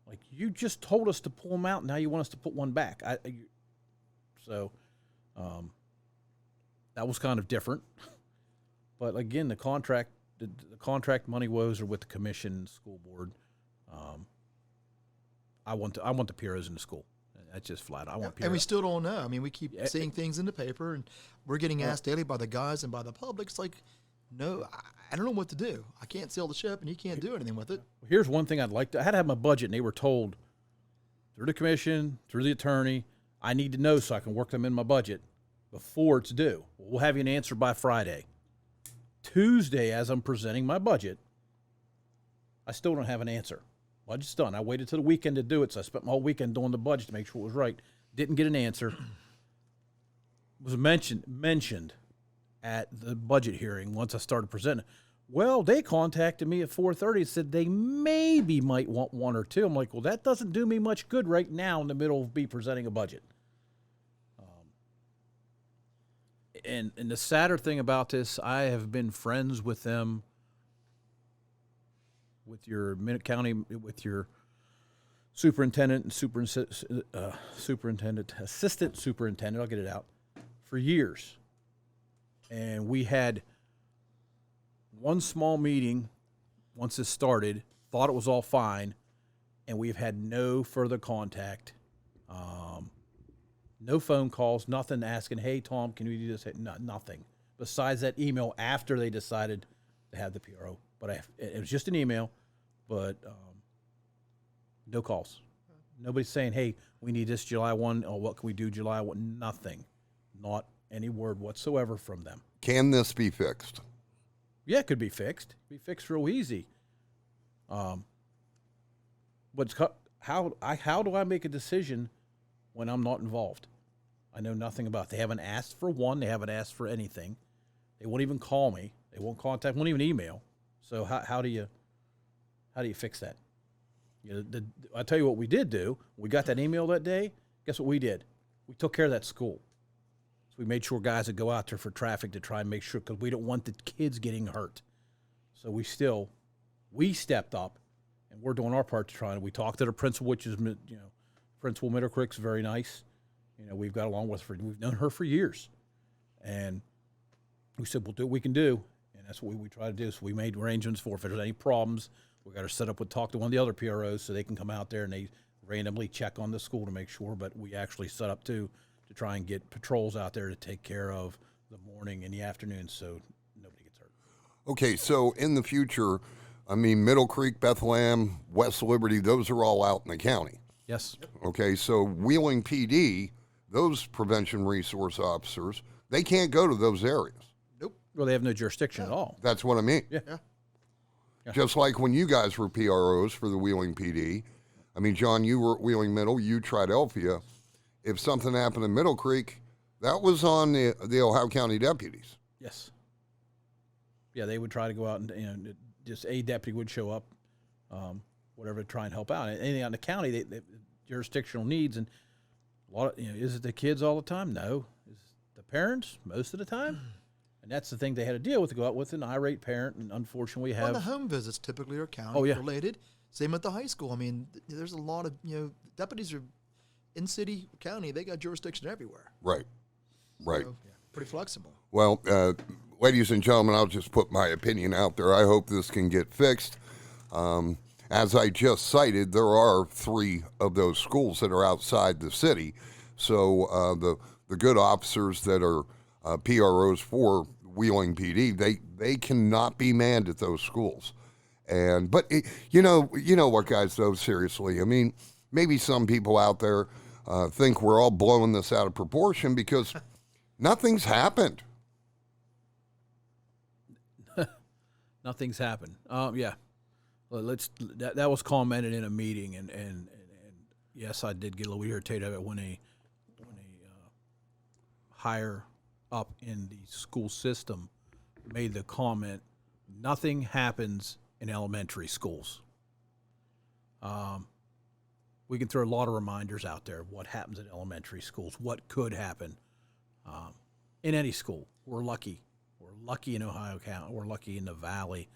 Speaker 2: Like, you just told us to pull them out, now you want us to put one back. So that was kind of different. But again, the contract money woes are with the commission and school board. I want the PROs in the school. That's just flat. I want PROs.
Speaker 3: And we still don't know. I mean, we keep seeing things in the paper, and we're getting asked daily by the guys and by the public. It's like, no, I don't know what to do. I can't sail the ship, and you can't do anything with it.
Speaker 2: Here's one thing I'd like to. I had to have my budget, and they were told through the commission, through the attorney, I need to know so I can work them in my budget. before it's due. We'll have you an answer by Friday. Tuesday, as I'm presenting my budget, I still don't have an answer. Budget's done. I waited till the weekend to do it, so I spent my whole weekend doing the budget to make sure it was right. Didn't get an answer. Was mentioned at the budget hearing once I started presenting. Well, they contacted me at 4:30 and said they maybe might want one or two. I'm like, well, that doesn't do me much good right now in the middle of me presenting a budget. And the sadder thing about this, I have been friends with them, with your Minute County, with your superintendent and superintendent, assistant superintendent, I'll get it out, for years. And we had one small meeting once this started, thought it was all fine, and we've had no further contact. No phone calls, nothing asking, hey, Tom, can we do this? Nothing. Besides that email after they decided to have the PRO. But it was just an email, but no calls. Nobody's saying, hey, we need this July 1, or what can we do July 1? Nothing. Not any word whatsoever from them.
Speaker 1: Can this be fixed?
Speaker 2: Yeah, it could be fixed. Be fixed real easy. But how do I make a decision when I'm not involved? I know nothing about it. They haven't asked for one. They haven't asked for anything. They won't even call me. They won't contact. Won't even email. So how do you fix that? I tell you what we did do. We got that email that day. Guess what we did? We took care of that school. So we made sure guys would go out there for traffic to try and make sure, because we don't want the kids getting hurt. So we stepped up, and we're doing our part to try. And we talked to the principal, which is, Principal Middle Creek's very nice. We've got along with her. We've known her for years. And we said, we'll do what we can do. And that's what we try to do. So we made arrangements for if there's any problems, we got to set up talk to one of the other PROs so they can come out there and they randomly check on the school to make sure. But we actually set up to try and get patrols out there to take care of the morning and the afternoon so nobody gets hurt.
Speaker 1: Okay, so in the future, Middle Creek, Bethlehem, West Liberty, those are all out in the county.
Speaker 2: Yes.
Speaker 1: Okay, so Wheeling PD, those prevention resource officers, they can't go to those areas.
Speaker 3: Nope.
Speaker 2: Well, they have no jurisdiction at all.
Speaker 1: That's what I mean.
Speaker 2: Yeah.
Speaker 1: Just like when you guys were PROs for the Wheeling PD. John, you were at Wheeling Middle, you Triadelphia. If something happened in Middle Creek, that was on the Ohio County deputies.
Speaker 2: Yes. Yeah, they would try to go out and just a deputy would show up, whatever, to try and help out. Anything out in the county, they jurisdictional needs, and a lot of, is it the kids all the time? No. Is it the parents most of the time? And that's the thing they had to deal with, to go out with an irate parent, and unfortunately we have.
Speaker 3: Well, the home visits typically are county related. Same at the high school. There's a lot of, deputies are in city, county, they got jurisdiction everywhere.
Speaker 1: Right.
Speaker 3: So, pretty flexible.
Speaker 1: Well, ladies and gentlemen, I'll just put my opinion out there. I hope this can get fixed. As I just cited, there are 3 of those schools that are outside the city. So the good officers that are PROs for Wheeling PD, they cannot be manned at those schools. But you know what, guys, though, seriously, maybe some people out there think we're all blowing this out of proportion because nothing's happened.
Speaker 2: Nothing's happened. Yeah. Well, that was commented in a meeting, and yes, I did get a little irritated when a higher up in the school system made the comment, nothing happens in elementary schools. We can throw a lot of reminders out there of what happens in elementary schools, what could happen in any school. We're lucky. We're lucky in Ohio County. We're lucky in the Valley.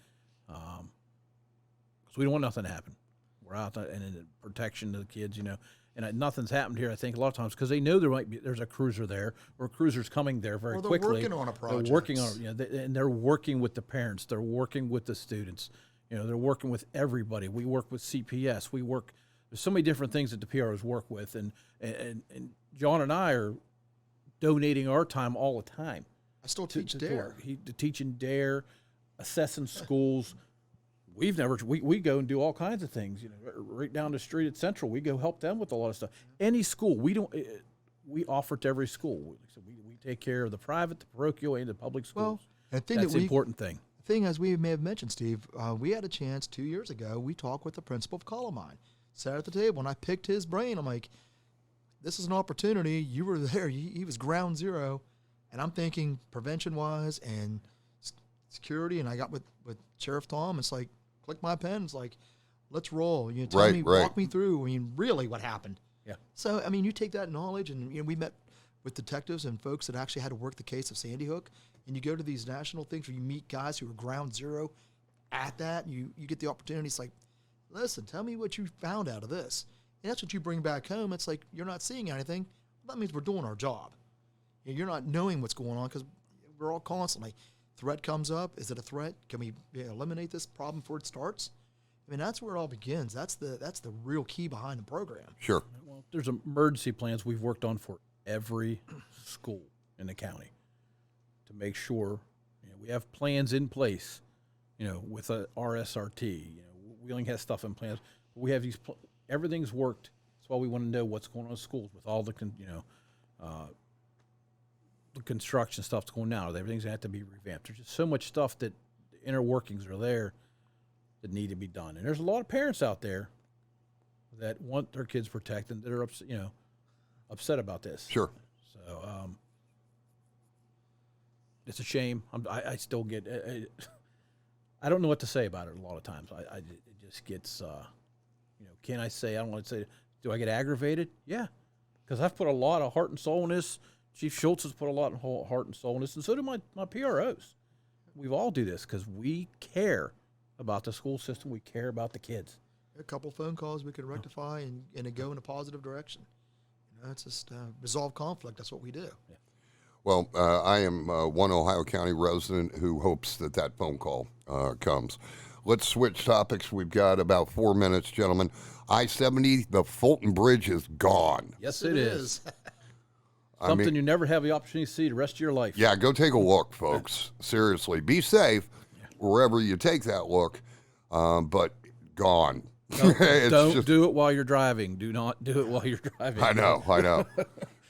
Speaker 2: Because we don't want nothing to happen. We're out there and in protection to the kids, and nothing's happened here. I think a lot of times because they know there's a cruiser there or a cruiser's coming there very quickly.
Speaker 3: They're working on a project.
Speaker 2: They're working on it, and they're working with the parents. They're working with the students. They're working with everybody. We work with CPS. There's so many different things that the PROs work with, and John and I are donating our time all the time.
Speaker 3: I still teach DARE.
Speaker 2: To teach in DARE, assessing schools. We go and do all kinds of things. Right down the street at Central, we go help them with a lot of stuff. Any school, we offer it to every school. So we take care of the private, the parochial, and the public schools.
Speaker 3: Well, I think
Speaker 2: that's the important thing.
Speaker 3: thing, as we may have mentioned, Steve, we had a chance 2 years ago. We talked with the principal of Columbine, sat at the table, and I picked his brain. I'm like, this is an opportunity. You were there. He was ground zero. And I'm thinking prevention-wise and security, and I got with Sheriff Tom. It's like, click my pen. It's like, let's roll. You know, tell me, walk me through. I mean, really what happened.
Speaker 2: Yeah.
Speaker 3: So, I mean, you take that knowledge, and you know, we met with detectives and folks that actually had to work the case of Sandy Hook, and you go to these national things where you meet guys who are ground zero at that, and you get the opportunity. It's like, listen, tell me what you found out of this. And that's what you bring back home. It's like, you're not seeing anything. That means we're doing our job. You're not knowing what's going on because we're all constantly, threat comes up. Is it a threat? Can we eliminate this problem before it starts? I mean, that's where it all begins. That's the real key behind the program.
Speaker 1: Sure.
Speaker 2: Well, there's emergency plans we've worked on for every school in the county to make sure we have plans in place. With a RSRT. Wheeling has stuff in plans. We have these. Everything's worked. That's why we want to know what's going on in schools with all the the construction stuff that's going on. Everything's going to have to be revamped. There's just so much stuff that the inner workings are there that need to be done. And there's a lot of parents out there that want their kids protected that are upset about this.
Speaker 1: Sure.
Speaker 2: So it's a shame. I still get. I don't know what to say about it a lot of times. It just gets. Can I say? I don't want to say. Do I get aggravated? Yeah, because I've put a lot of heart and soul in this. Chief Schultz has put a lot of heart and soul in this, and so do my PROs. We all do this because we care about the school system. We care about the kids.
Speaker 3: A couple phone calls we could rectify and go in a positive direction. It's just resolve conflict. That's what we do.
Speaker 2: Yeah.
Speaker 1: Well, I am one Ohio County resident who hopes that phone call comes. Let's switch topics. We've got about 4 minutes, gentlemen. I-70, the Fulton Bridge is gone.
Speaker 2: Yes, it is.
Speaker 1: I mean,
Speaker 2: you never have the opportunity to see the rest of your life.
Speaker 1: Yeah, go take a look, folks. Seriously. Be safe wherever you take that look, but gone.
Speaker 2: Don't do it while you're driving. Do not do it while you're driving.
Speaker 1: I know.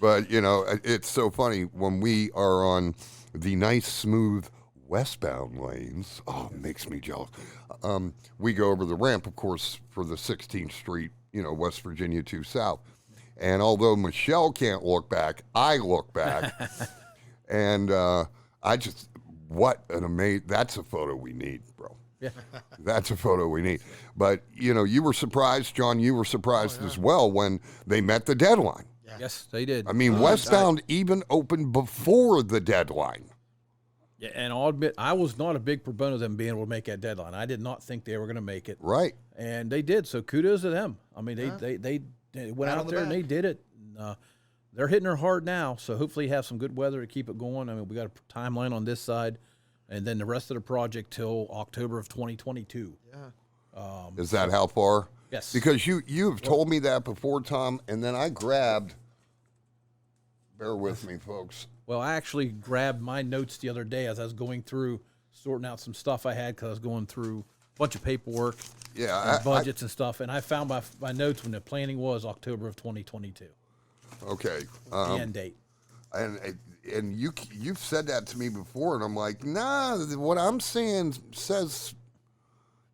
Speaker 1: But, it's so funny. When we are on the nice, smooth westbound lanes, it makes me jealous. We go over the ramp, of course, for the 16th Street, West Virginia 2 South. And although Michelle can't look back, I look back. And what an amazing, that's a photo we need, bro.
Speaker 2: Yeah.
Speaker 1: That's a photo we need. But, you were surprised, John, you were surprised as well when they met the deadline.
Speaker 3: Yeah.
Speaker 2: Yes, they did.
Speaker 1: I mean, westbound even opened before the deadline.
Speaker 2: Yeah, and I'll admit, I was not a big proponent of them being able to make that deadline. I did not think they were going to make it.
Speaker 1: Right.
Speaker 2: And they did, so kudos to them. I mean, they went out there and they did it. And, they're hitting her hard now, so hopefully have some good weather to keep it going. I mean, we got a timeline on this side, and then the rest of the project till October of 2022.
Speaker 3: Yeah.
Speaker 1: Is that how far?
Speaker 2: Yes.
Speaker 1: Because you've told me that before, Tom, and then I grabbed, bear with me, folks.
Speaker 2: Well, I actually grabbed my notes the other day as I was going through, sorting out some stuff I had because I was going through a bunch of paperwork, and budgets and stuff, and I found my notes when the planning was October of 2022.
Speaker 1: Okay.
Speaker 2: The end date.
Speaker 1: And you've said that to me before, and I'm like, nah, what I'm seeing says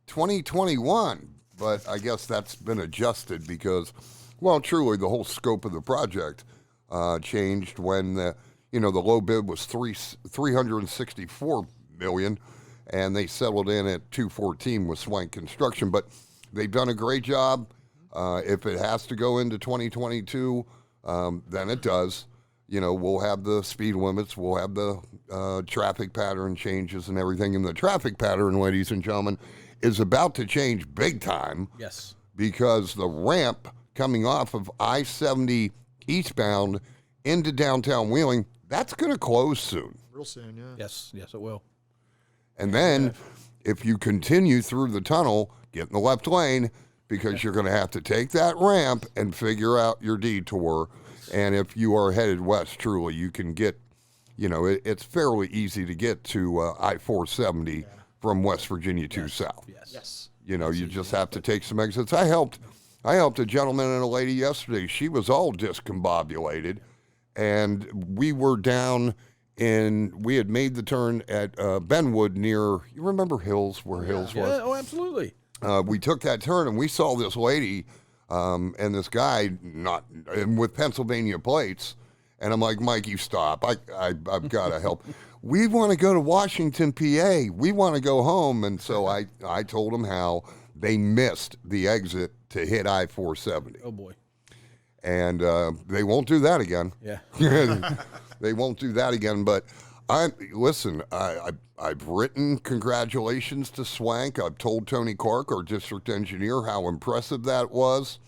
Speaker 1: 2021, but I guess that's been adjusted because, well, truly the whole scope of the project changed when the low bid was $364 million, and they settled in at $214 with Swank Construction. But they've done a great job. If it has to go into 2022, then it does. We'll have the speed limits, we'll have the traffic pattern changes and everything. And the traffic pattern, ladies and gentlemen, is about to change big time.
Speaker 2: Yes. Because
Speaker 1: the ramp coming off of I-70 eastbound into downtown Wheeling, that's going to close soon.
Speaker 3: Real soon, yeah.
Speaker 2: Yes, it will.
Speaker 1: And then if you continue through the tunnel, get in the left lane because you're going to have to take that ramp and figure out your detour. And if you are headed west, truly, you can get, it's fairly easy to get to I-470 from West Virginia 2 South.
Speaker 3: Yes.
Speaker 1: You just have to take some exits. I helped a gentleman and a lady yesterday. She was all discombobulated. and we were down we had made the turn at Benwood near, you remember Hills, where Hills was?
Speaker 2: Yeah, oh, absolutely.
Speaker 1: We took that turn and we saw this lady and this guy with Pennsylvania plates. And I'm like, Mikey, stop. I've got to help. We want to go to Washington, PA. We want to go home. And so I told them how they missed the exit to hit I-470.
Speaker 2: Oh, boy.
Speaker 1: And they won't do that again.
Speaker 2: Yeah.
Speaker 1: They won't do that again. But I've written congratulations to Swank. I've told Tony Clark, our district engineer, how impressive that was.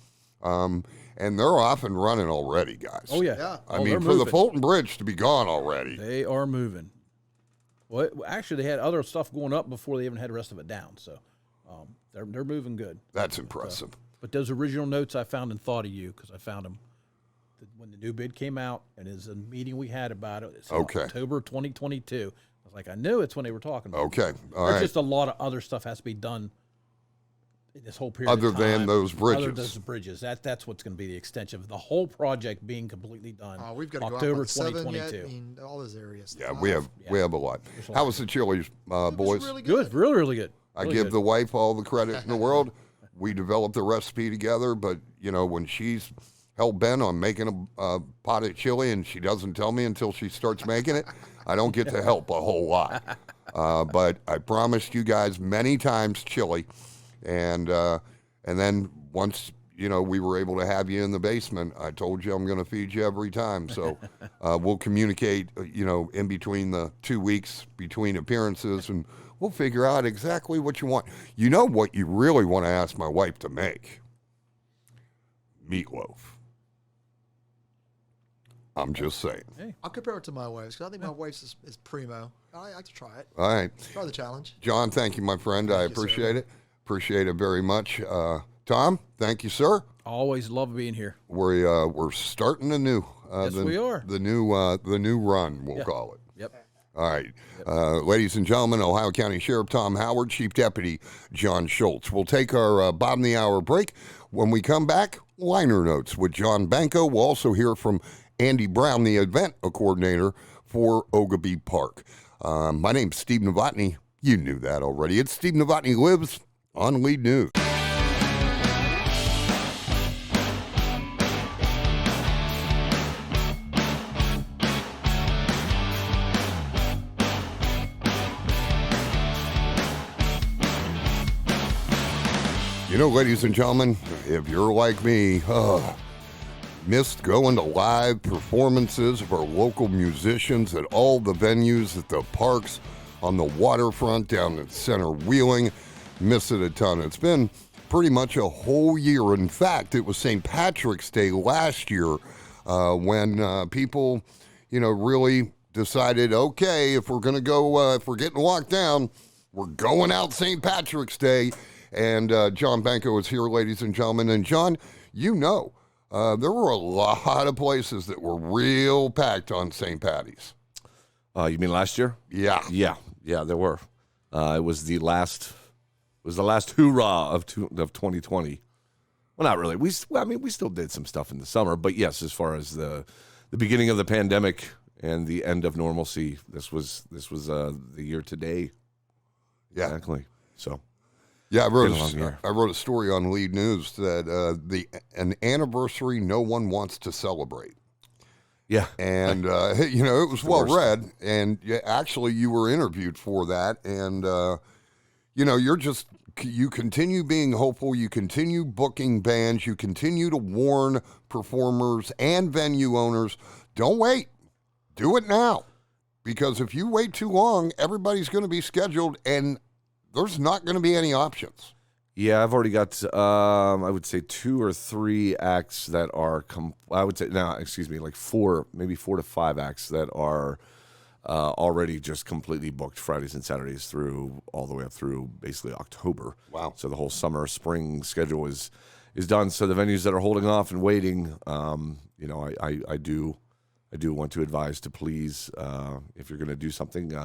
Speaker 1: And they're off and running already, guys.
Speaker 2: Oh, yeah.
Speaker 1: I mean, for the Fulton Bridge to be gone already.
Speaker 2: They are moving. Well, actually, they had other stuff going up before they even had the rest of it down. So they're moving good.
Speaker 1: That's impressive.
Speaker 2: But those original notes I found and thought of you because I found them when the new bid came out, and it's a meeting we had about it. It's October 2022. I was like, I knew it's when they were talking about it.
Speaker 1: Okay, all
Speaker 2: There's
Speaker 1: right.
Speaker 2: just a lot of other stuff has to be done in this whole period
Speaker 1: Other
Speaker 2: of time.
Speaker 1: than those bridges.
Speaker 2: Other than those bridges. That's what's going to be the extension of the whole project being completely done.
Speaker 3: We've got to go
Speaker 2: October
Speaker 3: out 7
Speaker 2: 2022.
Speaker 3: yet. I mean, all those areas.
Speaker 1: Yeah, we have a lot. How was the Chili's, boys?
Speaker 3: Really
Speaker 2: Good, really, really good.
Speaker 1: I
Speaker 2: Really
Speaker 1: give
Speaker 2: good.
Speaker 1: the wife all the credit in the world. We developed the recipe together, but, when she's hell-bent on making a pot of chili and she doesn't tell me until she starts making it, I don't get to help a whole lot. But I promised you guys many times chili, and then once, we were able to have you in the basement, I told you I'm going to feed you every time. So we'll communicate, in between the 2 weeks between appearances, and we'll figure out exactly what you want. You know what you really want to ask my wife to make? Meatloaf. I'm just saying.
Speaker 2: Hey.
Speaker 3: I'll compare it to my wife's because I think my wife's is primo. I like to try it.
Speaker 1: All right.
Speaker 3: Try the challenge.
Speaker 1: John, thank you, my friend. I
Speaker 3: you, sir.
Speaker 1: appreciate it. Appreciate it very much. Tom, thank you, sir.
Speaker 2: Always love being here.
Speaker 1: We're starting anew.
Speaker 2: Yes, we are.
Speaker 1: The new run, we'll call it.
Speaker 2: Yep.
Speaker 1: All right. Ladies and gentlemen, Ohio County Sheriff Tom Howard, Chief Deputy Jon Schultz. We'll take our bottom of the hour break. When we come back, liner notes with Jon Banco. We'll also hear from Andy Brown, the event coordinator for Oglebay Park. My name's Steve Novotney. You knew that already. It's Steve Novotney Lives on Lead News. Ladies and gentlemen, if you're like me, missed going to live performances of our local musicians at all the venues, at the parks, on the waterfront, down at Center Wheeling, miss it a ton. It's been pretty much a whole year. In fact, it was St. Patrick's Day last year when people, really decided, okay, if we're going to go, if we're getting locked down, we're going out St. Patrick's Day. And Jon Banco is here, ladies and gentlemen. And John, there were a lot of places that were real packed on St. Patty's.
Speaker 4: You mean last year?
Speaker 1: Yeah.
Speaker 4: Yeah, there were. It was the last hoorah of 2020. Well, not really. We still did some stuff in the summer, but yes, as far as the beginning of the pandemic and the end of normalcy, this was the year today.
Speaker 1: Yeah.
Speaker 4: Exactly. So.
Speaker 1: Yeah, I wrote a story on Lead News that an anniversary no one wants to celebrate.
Speaker 4: Yeah.
Speaker 1: And, it was well read. And actually, you were interviewed for that. And, you continue being hopeful. You continue booking bands. You continue to warn performers and venue owners, don't wait. Do it now. Because if you wait too long, everybody's going to be scheduled and there's not going to be any options.
Speaker 4: Yeah, I've already got, I would say 2 or 3 acts that are, like 4, maybe 4 to 5 acts that are already just completely booked Fridays and Saturdays through all the way up through basically October.
Speaker 1: Wow.
Speaker 4: So the whole summer, spring schedule is done. So the venues that are holding off and waiting, I do want to advise to please, if you're going to do something,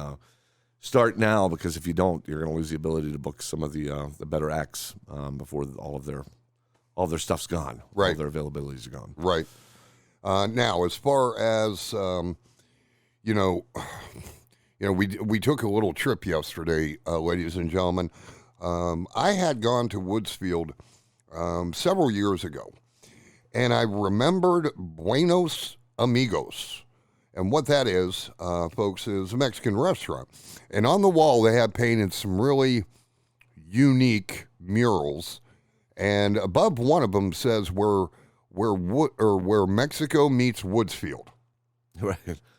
Speaker 4: start now, because if you don't, you're going to lose the ability to book some of the better acts before all of their stuff's gone.
Speaker 1: Right.
Speaker 4: All their availabilities are gone.
Speaker 1: Right. Now, as far as you know, we took a little trip yesterday, ladies and gentlemen. I had gone to Woodsfield several years ago, and I remembered Buenos Amigos. And what that is, folks, is a Mexican restaurant. And on the wall, they have painted some really unique murals. And above one of them says where Mexico meets Woodsfield.
Speaker 4: Right.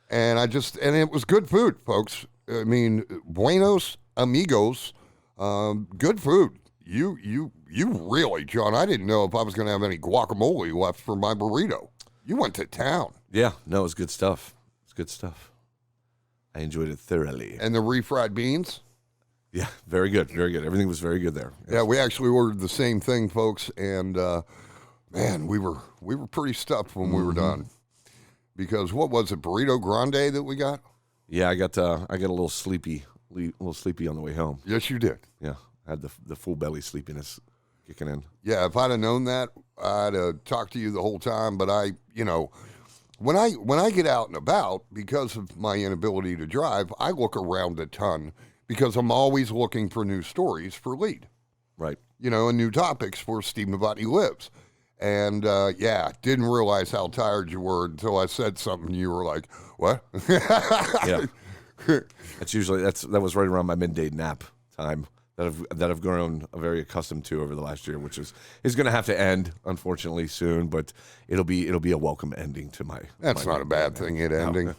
Speaker 1: And it was good food, folks. I mean, Buenos Amigos, good food. You really, John, I didn't know if I was going to have any guacamole left for my burrito. You went to town.
Speaker 4: Yeah, no, it was good stuff. It's good stuff. I enjoyed it thoroughly.
Speaker 1: And the refried beans?
Speaker 4: Yeah, very good, very good. Everything was very good there. Yes.
Speaker 1: Yeah, we actually ordered the same thing, folks, and man, we were pretty stuffed when we were done. Because what was it, burrito grande that we got?
Speaker 4: Yeah, I got a little sleepy on the way home.
Speaker 1: Yes, you did.
Speaker 4: Yeah, I had the full belly sleepiness kicking in.
Speaker 1: Yeah, if I'd have known that, I'd have talked to you the whole time. But when I get out and about, because of my inability to drive, I look around a ton because I'm always looking for new stories for Lead.
Speaker 4: Right.
Speaker 1: And new topics for Steve Novotney Lives. And, didn't realize how tired you were until I said something. You were like, what?
Speaker 4: Yeah. That was right around my midday nap time that I've grown very accustomed to over the last year, which is going to have to end, unfortunately, soon, but it'll be a welcome ending to my.
Speaker 1: That's not a bad thing, it ending.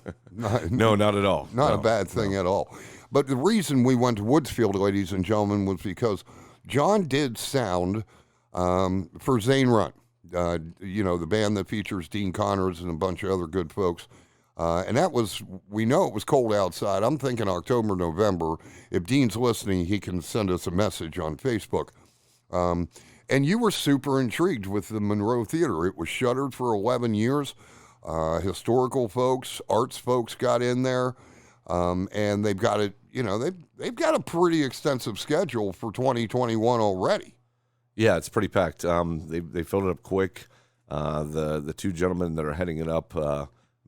Speaker 4: No, not at all.
Speaker 1: Not a bad thing at all. But the reason we went to Woodsfield, ladies and gentlemen, was because John did sound for Zane Run. The band that features Dean Connors and a bunch of other good folks. And we know it was cold outside. I'm thinking October, November. If Dean's listening, he can send us a message on Facebook. And you were super intrigued with the Monroe Theater. It was shuttered for 11 years. Historical folks, arts folks got in there. And they've got it, they've got a pretty extensive schedule for 2021 already.
Speaker 4: Yeah, it's pretty packed. They filled it up quick. The two gentlemen that are heading it up,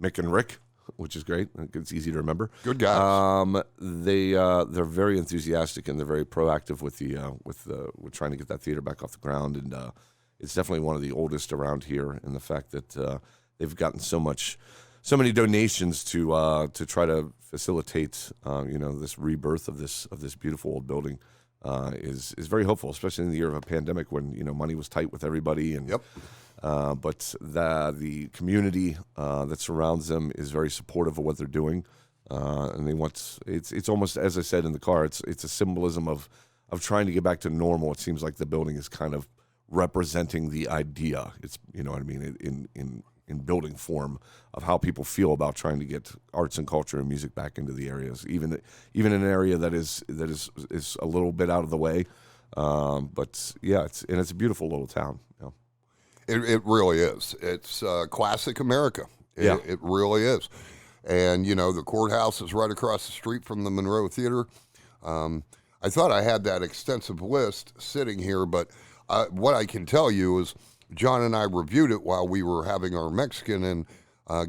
Speaker 4: Mick and Rick, which is great. It's easy to remember.
Speaker 1: Good guys.
Speaker 4: They're very enthusiastic and they're very proactive with trying to get that theater back off the ground. And it's definitely one of the oldest around here. In the fact that they've gotten so many donations to try to facilitate this rebirth of this beautiful old building. Is very hopeful, especially in the year of a pandemic when money was tight with everybody. And
Speaker 1: yep.
Speaker 4: But the community that surrounds them is very supportive of what they're doing, and they want it's almost, as I said in the car, it's a symbolism of trying to get back to normal. It seems like the building is kind of representing the idea. It's what I mean in building form of how people feel about trying to get arts and culture and music back into the areas, even in an area that is a little bit out of the way. But yeah, it's a beautiful little town.
Speaker 1: It really is. It's classic America. It really is. And the courthouse is right across the street from the Monroe Theater. I thought I had that extensive list sitting here, but what I can tell you is John and I reviewed it while we were having our Mexican, and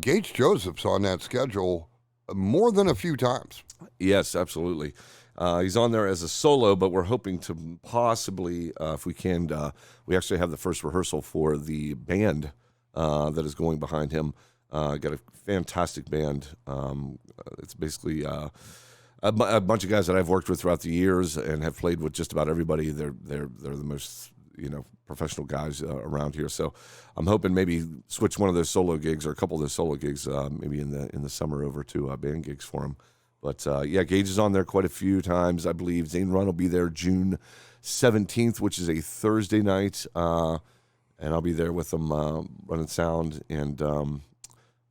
Speaker 1: Gage Joseph's on that schedule more than a few times.
Speaker 4: Yes, absolutely. He's on there as a solo, but we're hoping to possibly, if we can, we actually have the first rehearsal for the band that is going behind him. Got a fantastic band. It's basically a bunch of guys that I've worked with throughout the years and have played with just about everybody. They're the most professional guys around here. So I'm hoping maybe switch one of those solo gigs or a couple of those solo gigs maybe in the summer over to band gigs for him. But Gage is on there quite a few times. I believe Zane Run will be there June 17th, which is a Thursday night, and I'll be there with them running sound. And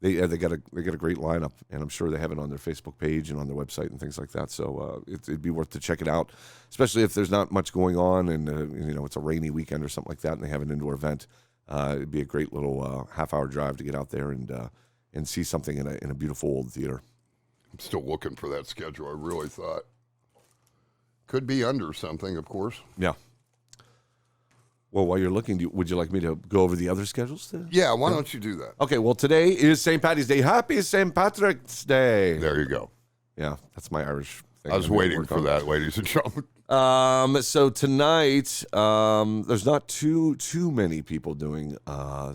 Speaker 4: they got a great lineup, and I'm sure they have it on their Facebook page and on their website and things like that. So it'd be worth to check it out, especially if there's not much going on and it's a rainy weekend or something like that, and they have an indoor event. It'd be a great little half-hour drive to get out there and see something in a beautiful old theater.
Speaker 1: I'm still looking for that schedule. I really thought could be under something, of course.
Speaker 4: Yeah. Well, while you're looking, would you like me to go over the other schedules?
Speaker 1: Yeah, why don't you do that?
Speaker 4: Okay, well, today is St. Patty's Day. Happy St. Patrick's Day.
Speaker 1: There you go.
Speaker 4: Yeah, that's my Irish thing.
Speaker 1: I was waiting for that, ladies and gentlemen.
Speaker 4: So tonight, there's not too many people doing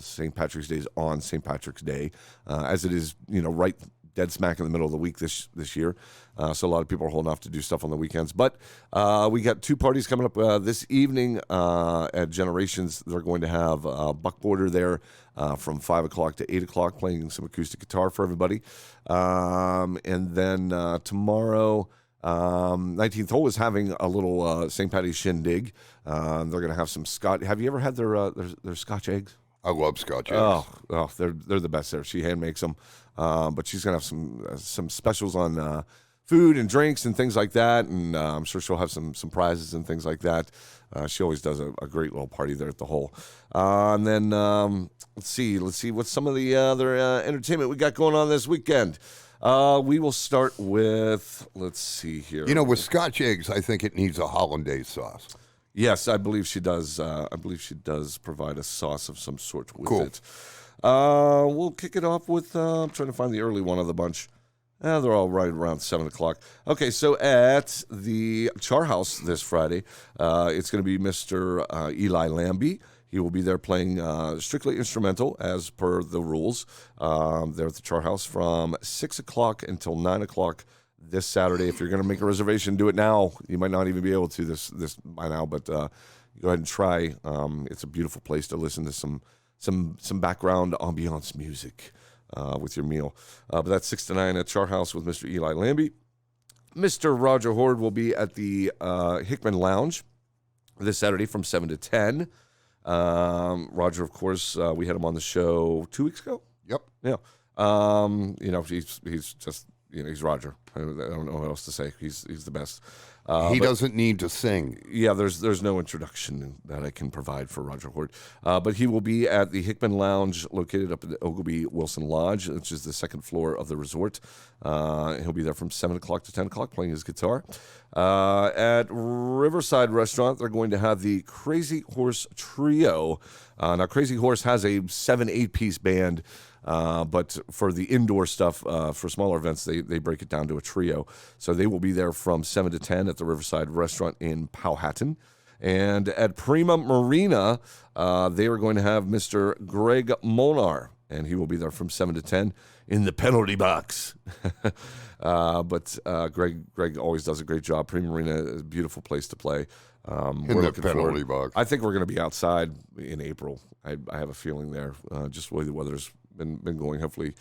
Speaker 4: St. Patrick's Days on St. Patrick's Day, as it is, right dead smack in the middle of the week this year. So a lot of people are holding off to do stuff on the weekends. But we got two parties coming up this evening at Generations. They're going to have Buck Border there from 5 o'clock to 8 o'clock, playing some acoustic guitar for everybody. And then tomorrow, 19th Hole is having a little St. Patty's shindig. They're going to have some Scotch. Have you ever had their Scotch eggs?
Speaker 1: I love Scotch eggs.
Speaker 4: Oh, they're the best there. She hand makes them, but she's gonna have some specials on food and drinks and things like that, and I'm sure she'll have some prizes and things like that. She always does a great little party there at the Hole. And then let's see what's some of the other entertainment we got going on this weekend. We will start with, let's see here.
Speaker 1: With Scotch eggs, I think it needs a hollandaise sauce.
Speaker 4: Yes, I believe she does. I believe she does provide a sauce of some sort with
Speaker 1: Cool.
Speaker 4: it. We'll kick it off with, I'm trying to find the early one of the bunch. They're all right around 7 o'clock. Okay, so at the Char House this Friday, it's going to be Mr. Eli Lambie. He will be there playing strictly instrumental as per the rules. There at the Char House from 6 o'clock until 9 o'clock this Saturday. If you're going to make a reservation, do it now. You might not even be able to this by now, but go ahead and try. It's a beautiful place to listen to some background ambiance music with your meal. But that's 6 to 9 at Char House with Mr. Eli Lambie. Mr. Roger Horde will be at the Hickman Lounge this Saturday from 7 to 10. Roger, of course, we had him on the show 2 weeks ago.
Speaker 1: Yep.
Speaker 4: Yeah. He's just, he's Roger. I don't know what else to say. He's the best.
Speaker 1: He doesn't need to sing.
Speaker 4: Yeah, there's no introduction that I can provide for Roger Horde. But he will be at the Hickman Lounge located up at the Oglebay Wilson Lodge, which is the second floor of the resort. He'll be there from 7 o'clock to 10 o'clock playing his guitar. At Riverside Restaurant, they're going to have the Crazy Horse Trio. Now, Crazy Horse has a 7-8-piece band. But for the indoor stuff, for smaller events, they break it down to a trio. So they will be there from 7 to 10 at the Riverside Restaurant in Powhatan. And at Prima Marina, they are going to have Mr. Greg Molnar, and he will be there from 7 to 10 in the penalty box. But Greg always does a great job. Prima Marina is a beautiful place to play.
Speaker 1: In the penalty box.
Speaker 4: I think we're going to be outside in April. I have a feeling there, just the way the weather's been going. Hopefully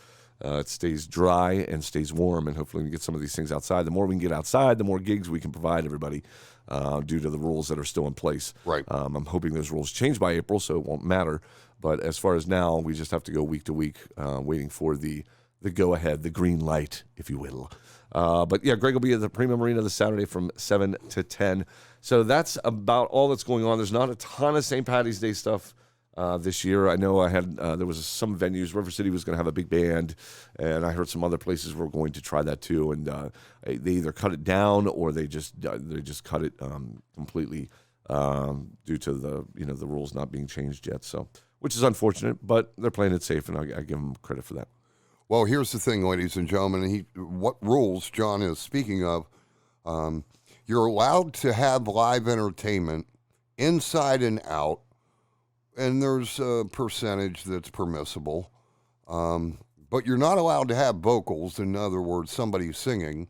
Speaker 4: it stays dry and stays warm, and hopefully we can get some of these things outside. The more we can get outside, the more gigs we can provide everybody due to the rules that are still in place.
Speaker 1: Right.
Speaker 4: I'm hoping those rules change by April, so it won't matter. But as far as now, we just have to go week to week, waiting for the go-ahead, the green light, if you will. But yeah, Greg will be at the Prima Marina this Saturday from 7 to 10. So that's about all that's going on. There's not a ton of St. Patty's Day stuff this year. I know I had there was some venues. River City was going to have a big band, and I heard some other places were going to try that too. And they either cut it down or they just cut it completely due to the rules not being changed yet. So, which is unfortunate, but they're playing it safe, and I give them credit for that.
Speaker 1: Well, here's the thing, ladies and gentlemen. What rules John is speaking of, you're allowed to have live entertainment inside and out, and there's a percentage that's permissible. But you're not allowed to have vocals, in other words, somebody singing.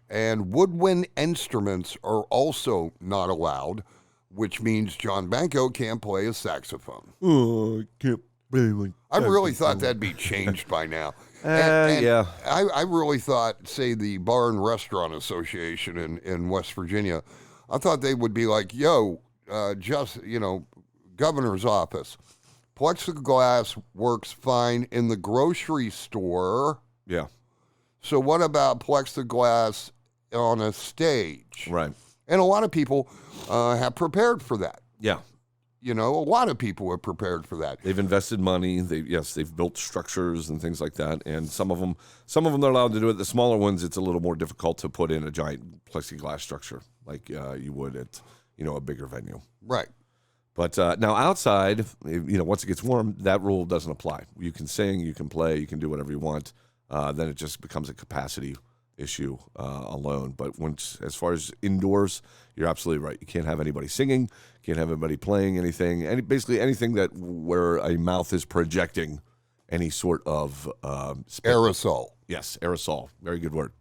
Speaker 1: And woodwind instruments are also not allowed, which means Jon Banco can't play a saxophone.
Speaker 4: Oh, I can't play one.
Speaker 1: I really thought that'd be changed by now.
Speaker 4: Yeah.
Speaker 1: I really thought, say, the Bar and Restaurant Association in West Virginia, I thought they would be like, governor's office. Plexiglass works fine in the grocery store.
Speaker 4: Yeah.
Speaker 1: So what about plexiglass on a stage?
Speaker 4: Right.
Speaker 1: And a lot of people have prepared for that.
Speaker 4: Yeah.
Speaker 1: A lot of people have prepared for that.
Speaker 4: They've invested money. They've built structures and things like that. And some of them they're allowed to do it. The smaller ones, it's a little more difficult to put in a giant plexiglass structure like you would at a bigger venue.
Speaker 1: Right.
Speaker 4: But now outside, once it gets warm, that rule doesn't apply. You can sing, you can play, you can do whatever you want. Then it just becomes a capacity issue alone. But as far as indoors, you're absolutely right. You can't have anybody singing, can't have anybody playing anything, basically anything where a mouth is projecting any sort of spit.
Speaker 1: Aerosol.
Speaker 4: Yes, aerosol. Very good word.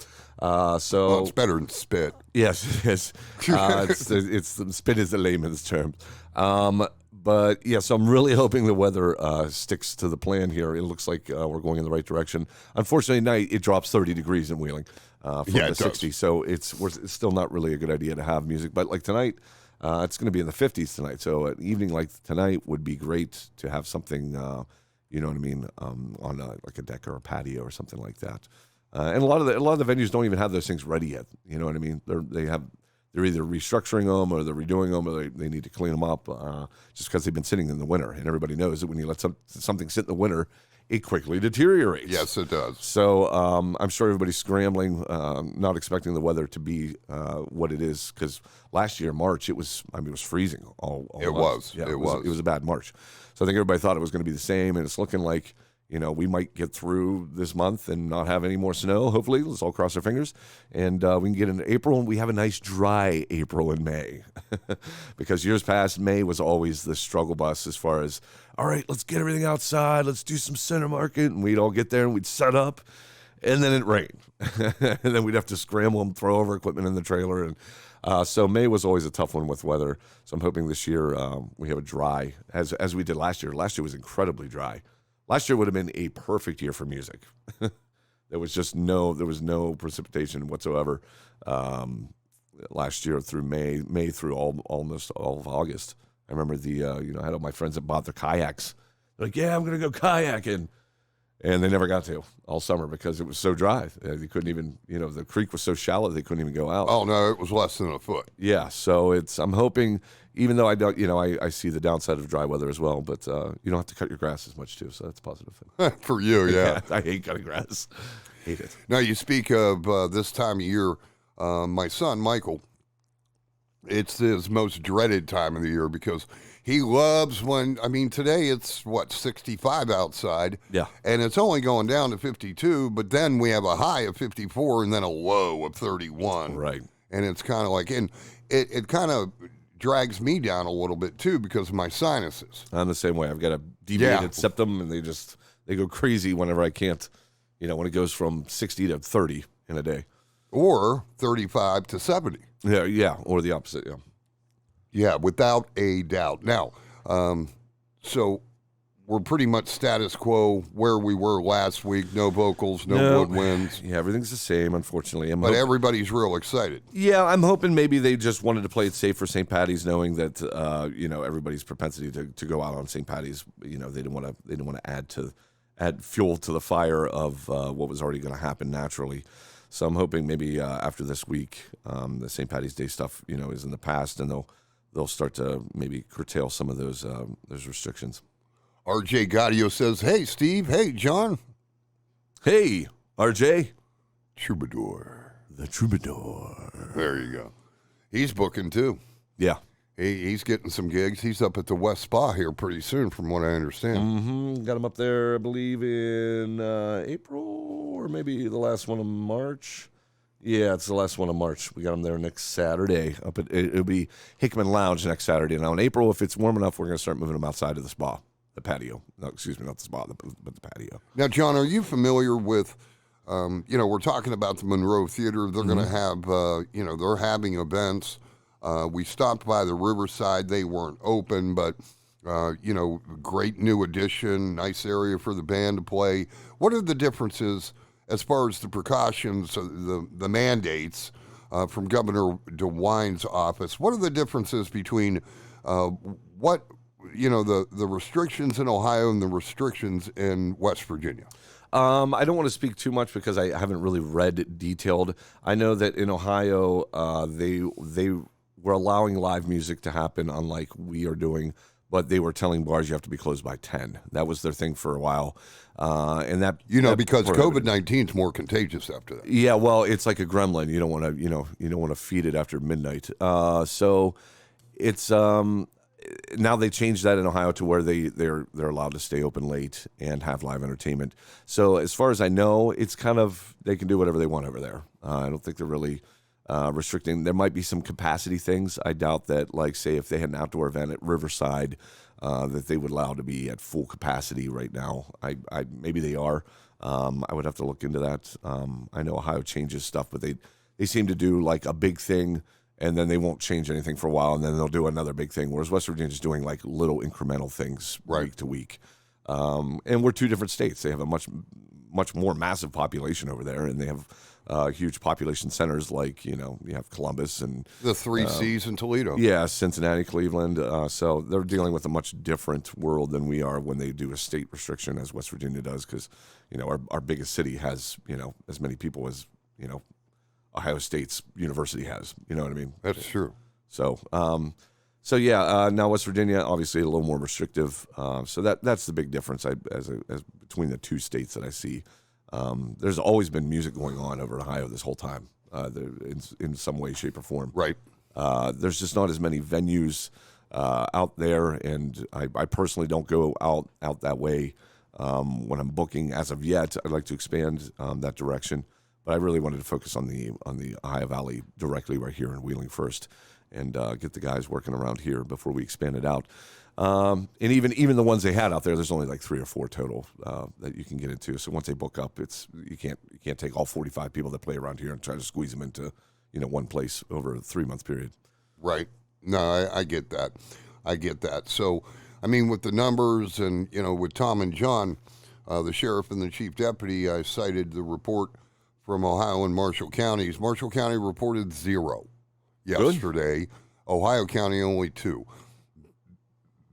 Speaker 1: Well, it's better than spit.
Speaker 4: Yes, yes. It's spit is the layman's term. But yes, I'm really hoping the weather sticks to the plan here. It looks like we're going in the right direction. Unfortunately, at night it drops 30 degrees in Wheeling from the 60s, so it's still not really a good idea to have music. But like tonight, it's going to be in the 50s tonight. So an evening like tonight would be great to have something, you know what I mean, on like a deck or a patio or something like that. And a lot of the venues don't even have those things ready yet. You know what I mean? They're either restructuring them or they're redoing them or they need to clean them up just because they've been sitting in the winter. And everybody knows that when you let something sit in the winter, it quickly deteriorates.
Speaker 1: Yes, it does.
Speaker 4: So I'm sure everybody's scrambling, not expecting the weather to be what it is. Because last year, March, it was freezing all
Speaker 1: It
Speaker 4: month.
Speaker 1: was.
Speaker 4: Yeah,
Speaker 1: It was.
Speaker 4: It was a bad March. So I think everybody thought it was going to be the same. And it's looking like, we might get through this month and not have any more snow, hopefully. Let's all cross our fingers. And we can get into April, and we have a nice dry April and May. Because years past, May was always the struggle bus as far as, all right, let's get everything outside. Let's do some center market. And we'd all get there, and we'd set up, and then it rained. And then we'd have to scramble and throw over equipment in the trailer. And so May was always a tough one with weather. So I'm hoping this year we have a dry, as we did last year. Last year was incredibly dry. Last year would have been a perfect year for music. There was no precipitation whatsoever last year through May through almost all of August. I remember I had all my friends that bought their kayaks. They're like, yeah, I'm going to go kayaking. And they never got to all summer because it was so dry. They couldn't even, the creek was so shallow they couldn't even go out.
Speaker 1: Oh, no, it was less than a foot.
Speaker 4: Yeah, so I'm hoping, even though I don't, I see the downside of dry weather as well, but you don't have to cut your grass as much too, so that's a positive thing.
Speaker 1: For you, yeah.
Speaker 4: I hate cutting grass. Hate it.
Speaker 1: Now, you speak of this time of year, my son, Michael, it's his most dreaded time of the year because he loves today it's, 65 outside.
Speaker 4: Yeah.
Speaker 1: And it's only going down to 52, but then we have a high of 54 and then a low of 31.
Speaker 4: Right.
Speaker 1: And it's kind of like, and it kind of drags me down a little bit, too, because of my sinuses.
Speaker 4: I'm the same way. I've got a deviated septum, and they go crazy whenever I can't, when it goes from 60 to 30 in a day.
Speaker 1: Or 35 to 70.
Speaker 4: Yeah, or the opposite, yeah.
Speaker 1: Yeah, without a doubt. Now, so we're pretty much status quo where we were last week. No vocals, no woodwinds.
Speaker 4: Yeah, everything's the same, unfortunately.
Speaker 1: But everybody's real excited.
Speaker 4: Yeah, I'm hoping maybe they just wanted to play it safe for St. Patty's, knowing that everybody's propensity to go out on St. Patty's. They didn't want to add fuel to the fire of what was already going to happen naturally. So I'm hoping maybe after this week, the St. Patty's Day stuff, is in the past, and they'll start to maybe curtail some of those restrictions.
Speaker 1: RJ Gaudio says, hey, Steve. Hey, John.
Speaker 4: Hey, RJ.
Speaker 1: Troubadour.
Speaker 4: The Troubadour.
Speaker 1: There you go. He's booking, too.
Speaker 4: Yeah.
Speaker 1: He's getting some gigs. He's up at the West Spa here pretty soon, from what I understand.
Speaker 4: Mm-hmm. Got him up there, I believe, in April or maybe the last one of March. Yeah, it's the last one of March. We got him there next Saturday. It'll be Hickman Lounge next Saturday. Now in April, if it's warm enough, we're going to start moving him outside of the spa, the patio. No, excuse me, not the spa, but the patio.
Speaker 1: Now, John, are you familiar with? We're talking about the Monroe Theater. They're going to have, they're having events. We stopped by the Riverside. They weren't open, but, great new addition, nice area for the band to play. What are the differences as far as the precautions, the mandates from Governor DeWine's office? What are the differences between the restrictions in Ohio and the restrictions in West Virginia?
Speaker 4: I don't want to speak too much because I haven't really read detailed. I know that in Ohio, they were allowing live music to happen, unlike we are doing, but they were telling bars you have to be closed by 10. That was their thing for a while. And that
Speaker 1: because COVID-19 is more contagious after that.
Speaker 4: Yeah, well, it's like a gremlin. You don't want to, you don't want to feed it after midnight. So it's now they changed that in Ohio to where they're allowed to stay open late and have live entertainment. So as far as I know, it's kind of they can do whatever they want over there. I don't think they're really restricting. There might be some capacity things. I doubt that, like, say, if they had an outdoor event at Riverside, that they would allow to be at full capacity right now. I maybe they are. I would have to look into that. I know Ohio changes stuff, but they seem to do like a big thing, and then they won't change anything for a while, and then they'll do another big thing. Whereas West Virginia's doing like little incremental things week to week. And we're two different states. They have a much more massive population over there, and they have huge population centers like, you have Columbus and
Speaker 1: the three C's in Toledo.
Speaker 4: Yeah, Cincinnati, Cleveland. So they're dealing with a much different world than we are when they do a state restriction as West Virginia does, because our biggest city has as many people as Ohio State's university has. You know what I mean?
Speaker 1: That's true.
Speaker 4: So now West Virginia obviously a little more restrictive. So that's the big difference as between the two states that I see. There's always been music going on over Ohio this whole time, in some way, shape, or form.
Speaker 1: Right.
Speaker 4: There's just not as many venues out there, and I personally don't go out that way when I'm booking. As of yet, I'd like to expand that direction, but I really wanted to focus on the Ohio Valley directly right here in Wheeling first, and get the guys working around here before we expand it out. And even the ones they had out there's only like 3 or 4 total that you can get into. So once they book up, you can't take all 45 people that play around here and try to squeeze them into one place over a 3-month period.
Speaker 1: Right. No, I get that. So, I mean, with the numbers and with Tom and John, the sheriff and the chief deputy, I cited the report from Ohio and Marshall counties. Marshall County reported 0 yesterday. Good. Ohio County only 2.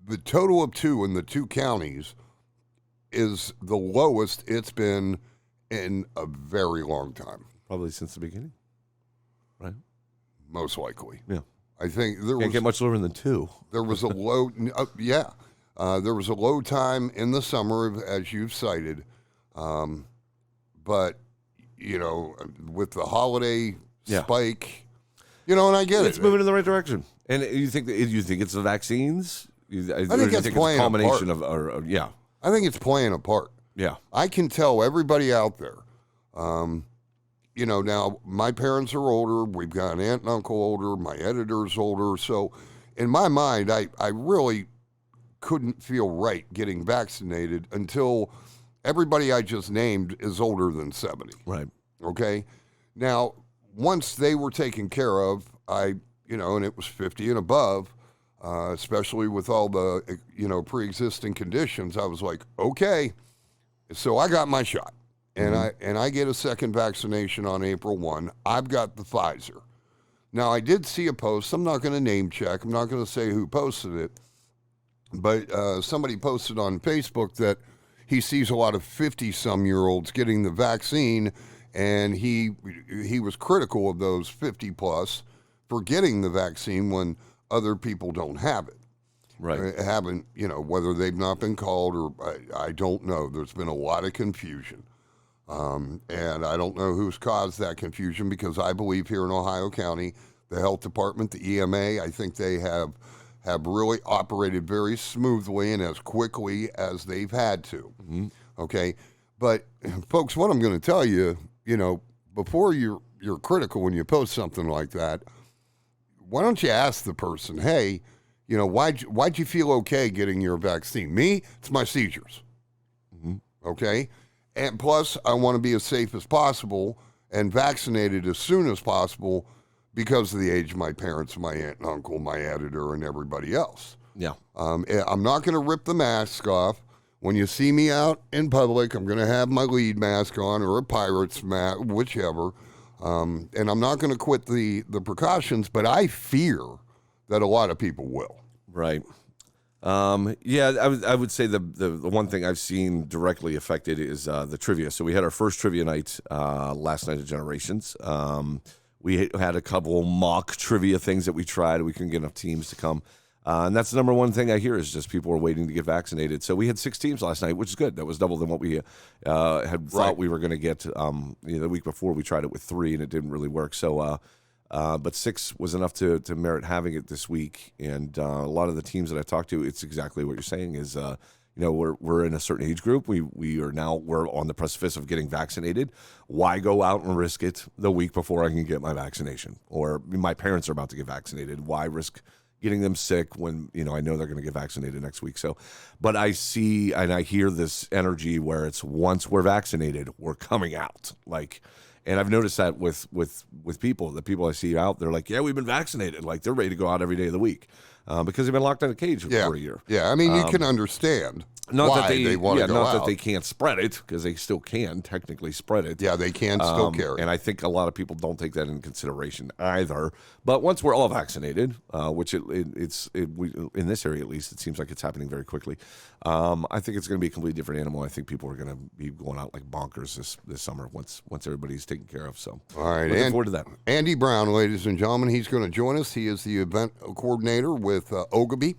Speaker 1: The total of 2 in the 2 counties is the lowest it's been in a very long time.
Speaker 4: Probably since the beginning, right?
Speaker 1: Most likely.
Speaker 4: Yeah.
Speaker 1: I think
Speaker 4: can't get much lower than 2.
Speaker 1: There was a low, there was a low time in the summer, as you've cited, but with the holiday spike, and I get
Speaker 4: it's moving in the right direction. And you think it's the vaccines?
Speaker 1: I think it's playing a combination
Speaker 4: of
Speaker 1: I think it's playing a part.
Speaker 4: Yeah.
Speaker 1: I can tell everybody out there. Now my parents are older. We've got an aunt and uncle older. My editor's older. So in my mind, I really couldn't feel right getting vaccinated until everybody I just named is older than 70.
Speaker 4: Right.
Speaker 1: Okay. Now, once they were taken care of, and it was 50 and above, especially with all the, pre-existing conditions, I was like, okay. So I got my shot, and I get a second vaccination on April 1. I've got the Pfizer. Now, I did see a post. I'm not going to name check. I'm not going to say who posted it, but somebody posted on Facebook that he sees a lot of 50-some-year-olds getting the vaccine, and he was critical of those 50-plus for getting the vaccine when other people don't have it.
Speaker 4: Right.
Speaker 1: Haven't, whether they've not been called or I don't know. There's been a lot of confusion. And I don't know who's caused that confusion, because I believe here in Ohio County, the health department, the EMA, I think they have really operated very smoothly and as quickly as they've had to.
Speaker 4: Mm-hmm.
Speaker 1: Okay. But folks, what I'm going to tell you, before you're critical when you post something like that, why don't you ask the person, hey, why'd you feel okay getting your vaccine? Me, it's my seizures.
Speaker 4: Mm-hmm.
Speaker 1: Okay? And plus, I want to be as safe as possible and vaccinated as soon as possible because of the age of my parents, my aunt and uncle, my editor, and everybody else.
Speaker 4: Yeah.
Speaker 1: I'm not going to rip the mask off. When you see me out in public, I'm going to have my lead mask on or a Pirates mask, whichever. And I'm not going to quit the precautions, but I fear that a lot of people will.
Speaker 4: Right. I would say the one thing I've seen directly affected is the trivia. So we had our first trivia night last night at Generations. We had a couple mock trivia things that we tried. We couldn't get enough teams to come. And that's the number one thing I hear is just people are waiting to get vaccinated. So we had 6 teams last night, which is good. That was double than what we had thought we were going to get. The week before we tried it with 3 and it didn't really work. So But 6 was enough to merit having it this week. And a lot of the teams that I talked to, it's exactly what you're saying is, we're in a certain age group. We're on the precipice of getting vaccinated. Why go out and risk it the week before I can get my vaccination? Or my parents are about to get vaccinated. Why risk getting them sick when, I know they're going to get vaccinated next week? So, but I see and I hear this energy where it's once we're vaccinated, we're coming out. And I've noticed that with people, the people I see out, they're like, yeah, we've been vaccinated. Like they're ready to go out every day of the week because they've been locked in a cage for a year.
Speaker 1: Yeah, I mean, you can understand
Speaker 4: not
Speaker 1: why
Speaker 4: that they
Speaker 1: want to go out.
Speaker 4: Not that they can't spread it, because they still can technically spread it.
Speaker 1: Yeah, they can still carry.
Speaker 4: And I think a lot of people don't take that into consideration either. But once we're all vaccinated, which in this area at least, it seems like it's happening very quickly. I think it's going to be a completely different animal. I think people are going to be going out like bonkers this summer once everybody's taken care of. So,
Speaker 1: all right,
Speaker 4: looking forward to that.
Speaker 1: Andy Brown, ladies and gentlemen, he's going to join us. He is the event coordinator with Oglebay.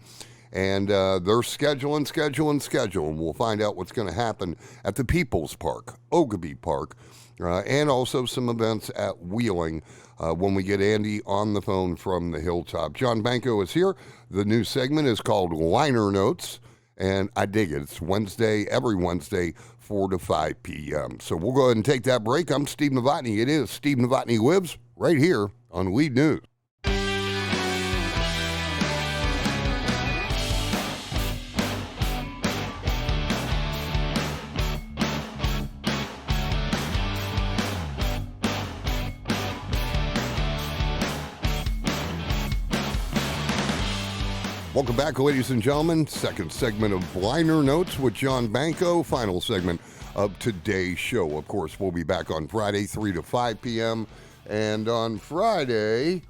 Speaker 1: And they're scheduling, and we'll find out what's going to happen at the People's Park, Oglebay Park, and also some events at Wheeling when we get Andy on the phone from the Hilltop. Jon Banco is here. The new segment is called Liner Notes, and I dig it. It's every Wednesday, 4 to 5 p.m. So we'll go ahead and take that break. I'm Steve Novotney. It is Steve Novotney Lives right here on Lead News. Welcome back, ladies and gentlemen. Second segment of Liner Notes with Jon Banco. Final segment of today's show. Of course, we'll be back on Friday, 3 to 5 p.m. And on Friday,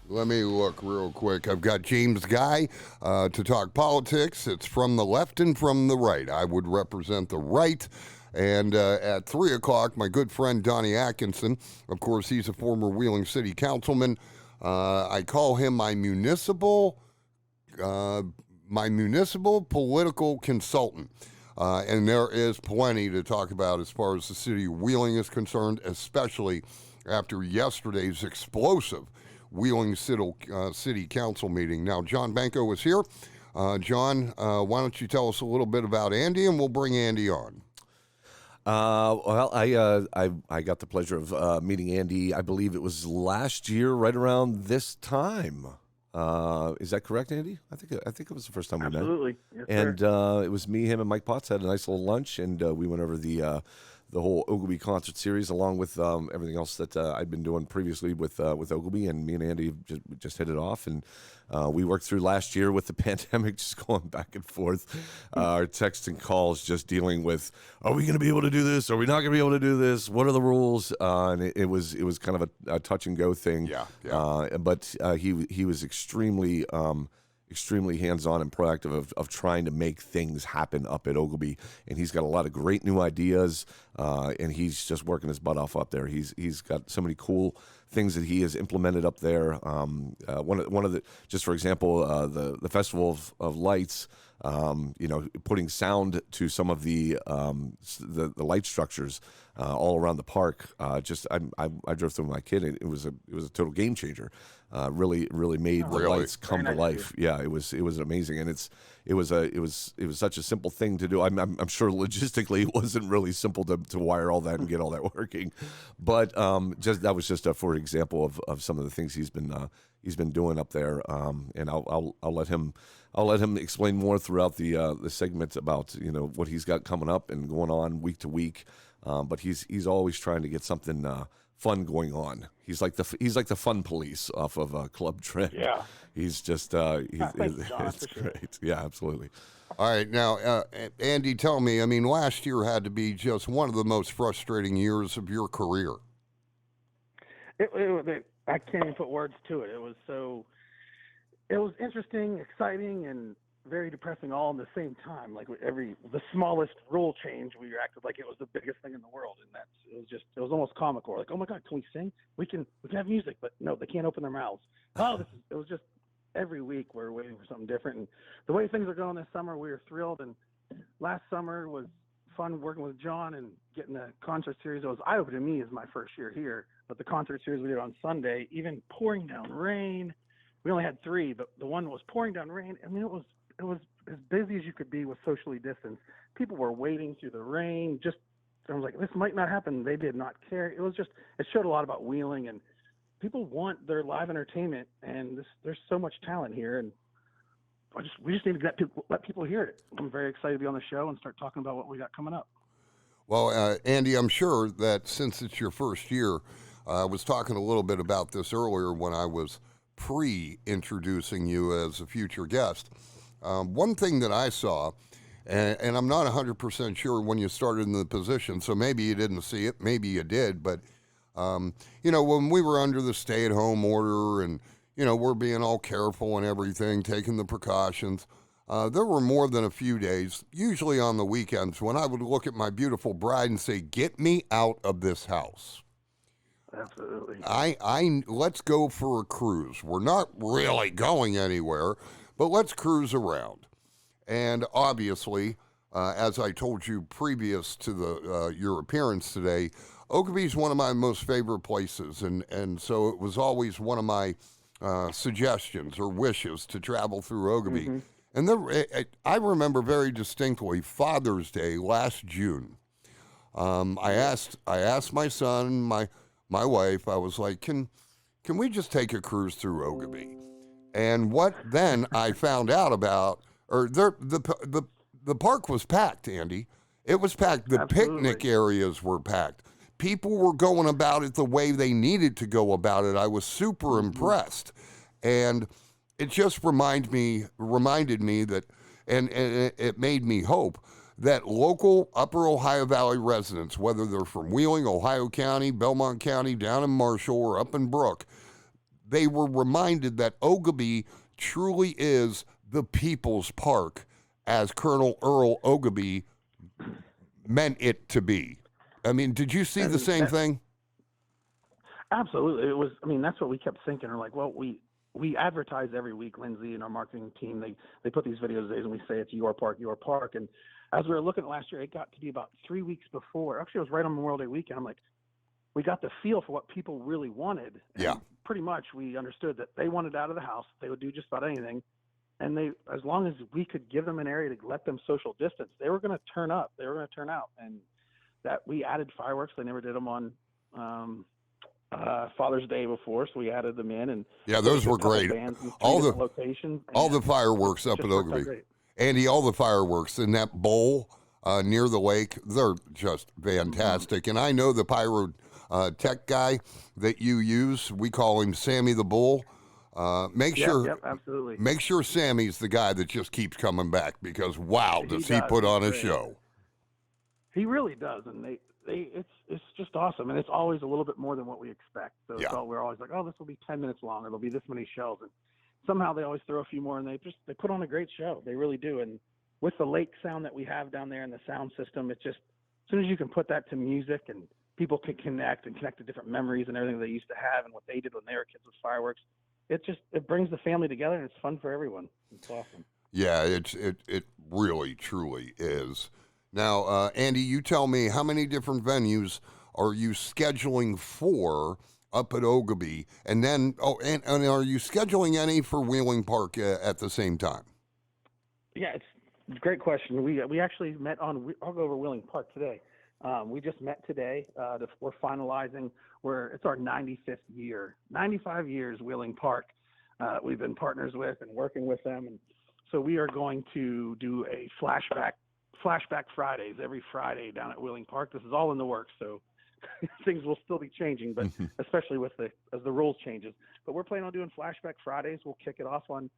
Speaker 1: let me look real quick. I've got James Guy to talk politics. It's from the left and from the right. I would represent the right. And at 3 o'clock, my good friend Donnie Atkinson, of course, he's a former Wheeling City Councilman. I call him my municipal political consultant. And there is plenty to talk about as far as the city of Wheeling is concerned, especially after yesterday's explosive Wheeling City Council meeting. Now, Jon Banco is here. John, why don't you tell us a little bit about Andy, and we'll bring Andy on.
Speaker 4: Well, I got the pleasure of meeting Andy, I believe it was last year, right around this time. Is that correct, Andy? I think it was the first time we met.
Speaker 5: Absolutely. Yes,
Speaker 4: and
Speaker 5: sir.
Speaker 4: It was me, him, and Mike Potts had a nice little lunch, and we went over the whole Oglebay concert series, along with everything else that I'd been doing previously with Oglebay, and me and Andy just hit it off, and we worked through last year with the pandemic, just going back and forth, our texts and calls, just dealing with, are we going to be able to do this? Are we not going to be able to do this? What are the rules? And it was kind of a touch and go thing.
Speaker 1: Yeah.
Speaker 4: But he was extremely hands-on and proactive of trying to make things happen up at Oglebay, and he's got a lot of great new ideas, and he's just working his butt off up there. He's got so many cool things that he has implemented up there. One of the, just for example, the Festival of Lights. Putting sound to some of the light structures all around the park. I drove through with my kid, and it was a total game changer. Really made the lights come to life. Yeah, it was amazing, and it was such a simple thing to do. I'm sure logistically it wasn't really simple to wire all that and get all that working, but that was just for example of some of the things he's been doing up there. And I'll let him explain more throughout the segment about what he's got coming up and going on week to week. But he's always trying to get something fun going on. He's like the fun police off of Club Trend.
Speaker 5: Yeah.
Speaker 4: He's just
Speaker 5: Thanks, John,
Speaker 4: it's
Speaker 5: for sure.
Speaker 4: great. Yeah, absolutely.
Speaker 1: All right, now, Andy, tell me, I mean, last year had to be just one of the most frustrating years of your career.
Speaker 5: I can't even put words to it. It was interesting, exciting, and very depressing all at the same time. Like the smallest rule change, we acted like it was the biggest thing in the world, and it was almost comical. We're like, oh my God, can we sing? We can have music, but no, they can't open their mouths. It was just every week we're waiting for something different. And the way things are going this summer, we were thrilled. And last summer was fun working with John and getting the concert series. It was eye-opening to me as my first year here. But the concert series we did on Sunday, even pouring down rain, we only had 3, but the one was pouring down rain. I mean, it was as busy as you could be with socially distanced. People were wading through the rain. Just, I was like, this might not happen. They did not care. It was just, it showed a lot about Wheeling, and people want their live entertainment, and there's so much talent here, and we just need to let people hear it. I'm very excited to be on the show and start talking about what we got coming up.
Speaker 1: Well, Andy, I'm sure that since it's your first year, I was talking a little bit about this earlier when I was pre-introducing you as a future guest. One thing that I saw, and I'm not 100% sure when you started in the position, so maybe you didn't see it, maybe you did, but, when we were under the stay-at-home order and, we're being all careful and everything, taking the precautions, there were more than a few days, usually on the weekends, when I would look at my beautiful bride and say, get me out of this house.
Speaker 5: Absolutely.
Speaker 1: Let's go for a cruise. We're not really going anywhere, but let's cruise around. And obviously, as I told you previous to your appearance today, Oglebay is one of my most favorite places, and so it was always one of my suggestions or wishes to travel through Oglebay. Mm-hmm. And I remember very distinctly Father's Day last June. I asked my son, my wife, I was like, can we just take a cruise through Oglebay? And what then I found out about, the park was packed, Andy. It was packed. The
Speaker 5: Absolutely.
Speaker 1: Picnic areas were packed. People were going about it the way they needed to go about it. I was super impressed. And it just reminded me that, and it made me hope that local Upper Ohio Valley residents, whether they're from Wheeling, Ohio County, Belmont County, down in Marshall, or up in Brook, they were reminded that Oglebay truly is the people's park, as Colonel Earl Oglebay meant it to be. I mean, did you see the same thing?
Speaker 5: Absolutely. It was, that's what we kept thinking. We're like, well, we advertise every week, Lindsay and our marketing team, they put these videos days and we say it's your park. And as we were looking at last year, it got to be about 3 weeks before. Actually, it was right on Memorial Day weekend. I'm like, we got the feel for what people really wanted. And
Speaker 1: yeah.
Speaker 5: Pretty much we understood that they wanted out of the house. They would do just about anything. And as long as we could give them an area to let them social distance, they were going to turn up. They were going to turn out. And that we added fireworks. They never did them on Father's Day before, so we added them in. And
Speaker 1: yeah, those were great.
Speaker 5: All the locations.
Speaker 1: All the fireworks up at Oglebay. Andy, all the fireworks in that bowl near the lake, they're just fantastic. And I know the pyro tech guy that you use, we call him Sammy the Bull.
Speaker 5: Absolutely.
Speaker 1: Make sure Sammy's the guy that just keeps coming back, because wow, does he put on a show.
Speaker 5: He really does, and it's just awesome, and it's always a little bit more than what we expect. So we're always like, oh, this will be 10 minutes long, it'll be this many shells, and somehow they always throw a few more, and they put on a great show. They really do. And with the lake sound that we have down there and the sound system, it's just, as soon as you can put that to music and people can connect to different memories and everything they used to have and what they did when they were kids with fireworks, it brings the family together, and it's fun for everyone. It's awesome.
Speaker 1: Yeah, it really truly is. Now, Andy, you tell me, how many different venues are you scheduling for up at Oglebay? And then, and are you scheduling any for Wheeling Park at the same time?
Speaker 5: Yeah, it's a great question. We actually met I'll go over Wheeling Park today. We just met today. We're finalizing. It's our 95th year. 95 years Wheeling Park. We've been partners with and working with them, and so we are going to do a flashback Fridays every Friday down at Wheeling Park. This is all in the works, so things will still be changing, but especially as the rules changes. But we're planning on doing flashback Fridays. We'll kick it off on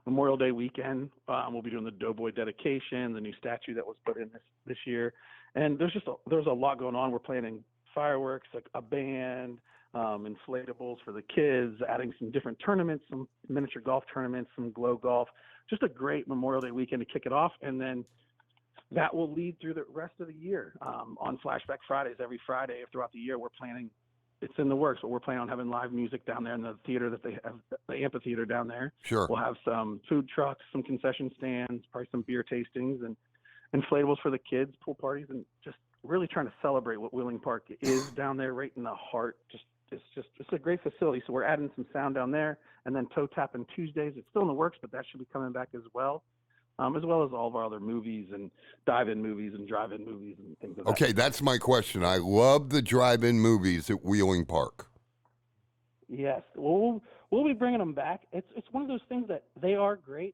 Speaker 5: Memorial Day weekend. We'll be doing the Doughboy dedication, the new statue that was put in this year, and there's a lot going on. We're planning fireworks, a band, inflatables for the kids, adding some different tournaments, some miniature golf tournaments, some glow golf. Just a great Memorial Day weekend to kick it off, and then that will lead through the rest of the year on Flashback Fridays. Every Friday throughout the year, we're planning. It's in the works, but we're planning on having live music down there in the theater that they have, the amphitheater down there.
Speaker 1: Sure.
Speaker 5: We'll have some food trucks, some concession stands, probably some beer tastings, and inflatables for the kids, pool parties, and just really trying to celebrate what Wheeling Park is down there, right in the heart. It's a great facility. So we're adding some sound down there, and then toe tapping Tuesdays. It's still in the works, but that should be coming back as well as all of our other movies and dive-in movies and drive-in movies and things like that.
Speaker 1: Okay, that's my question. I love the drive-in movies at Wheeling Park.
Speaker 5: Yes, we'll be bringing them back. It's one of those things that they are great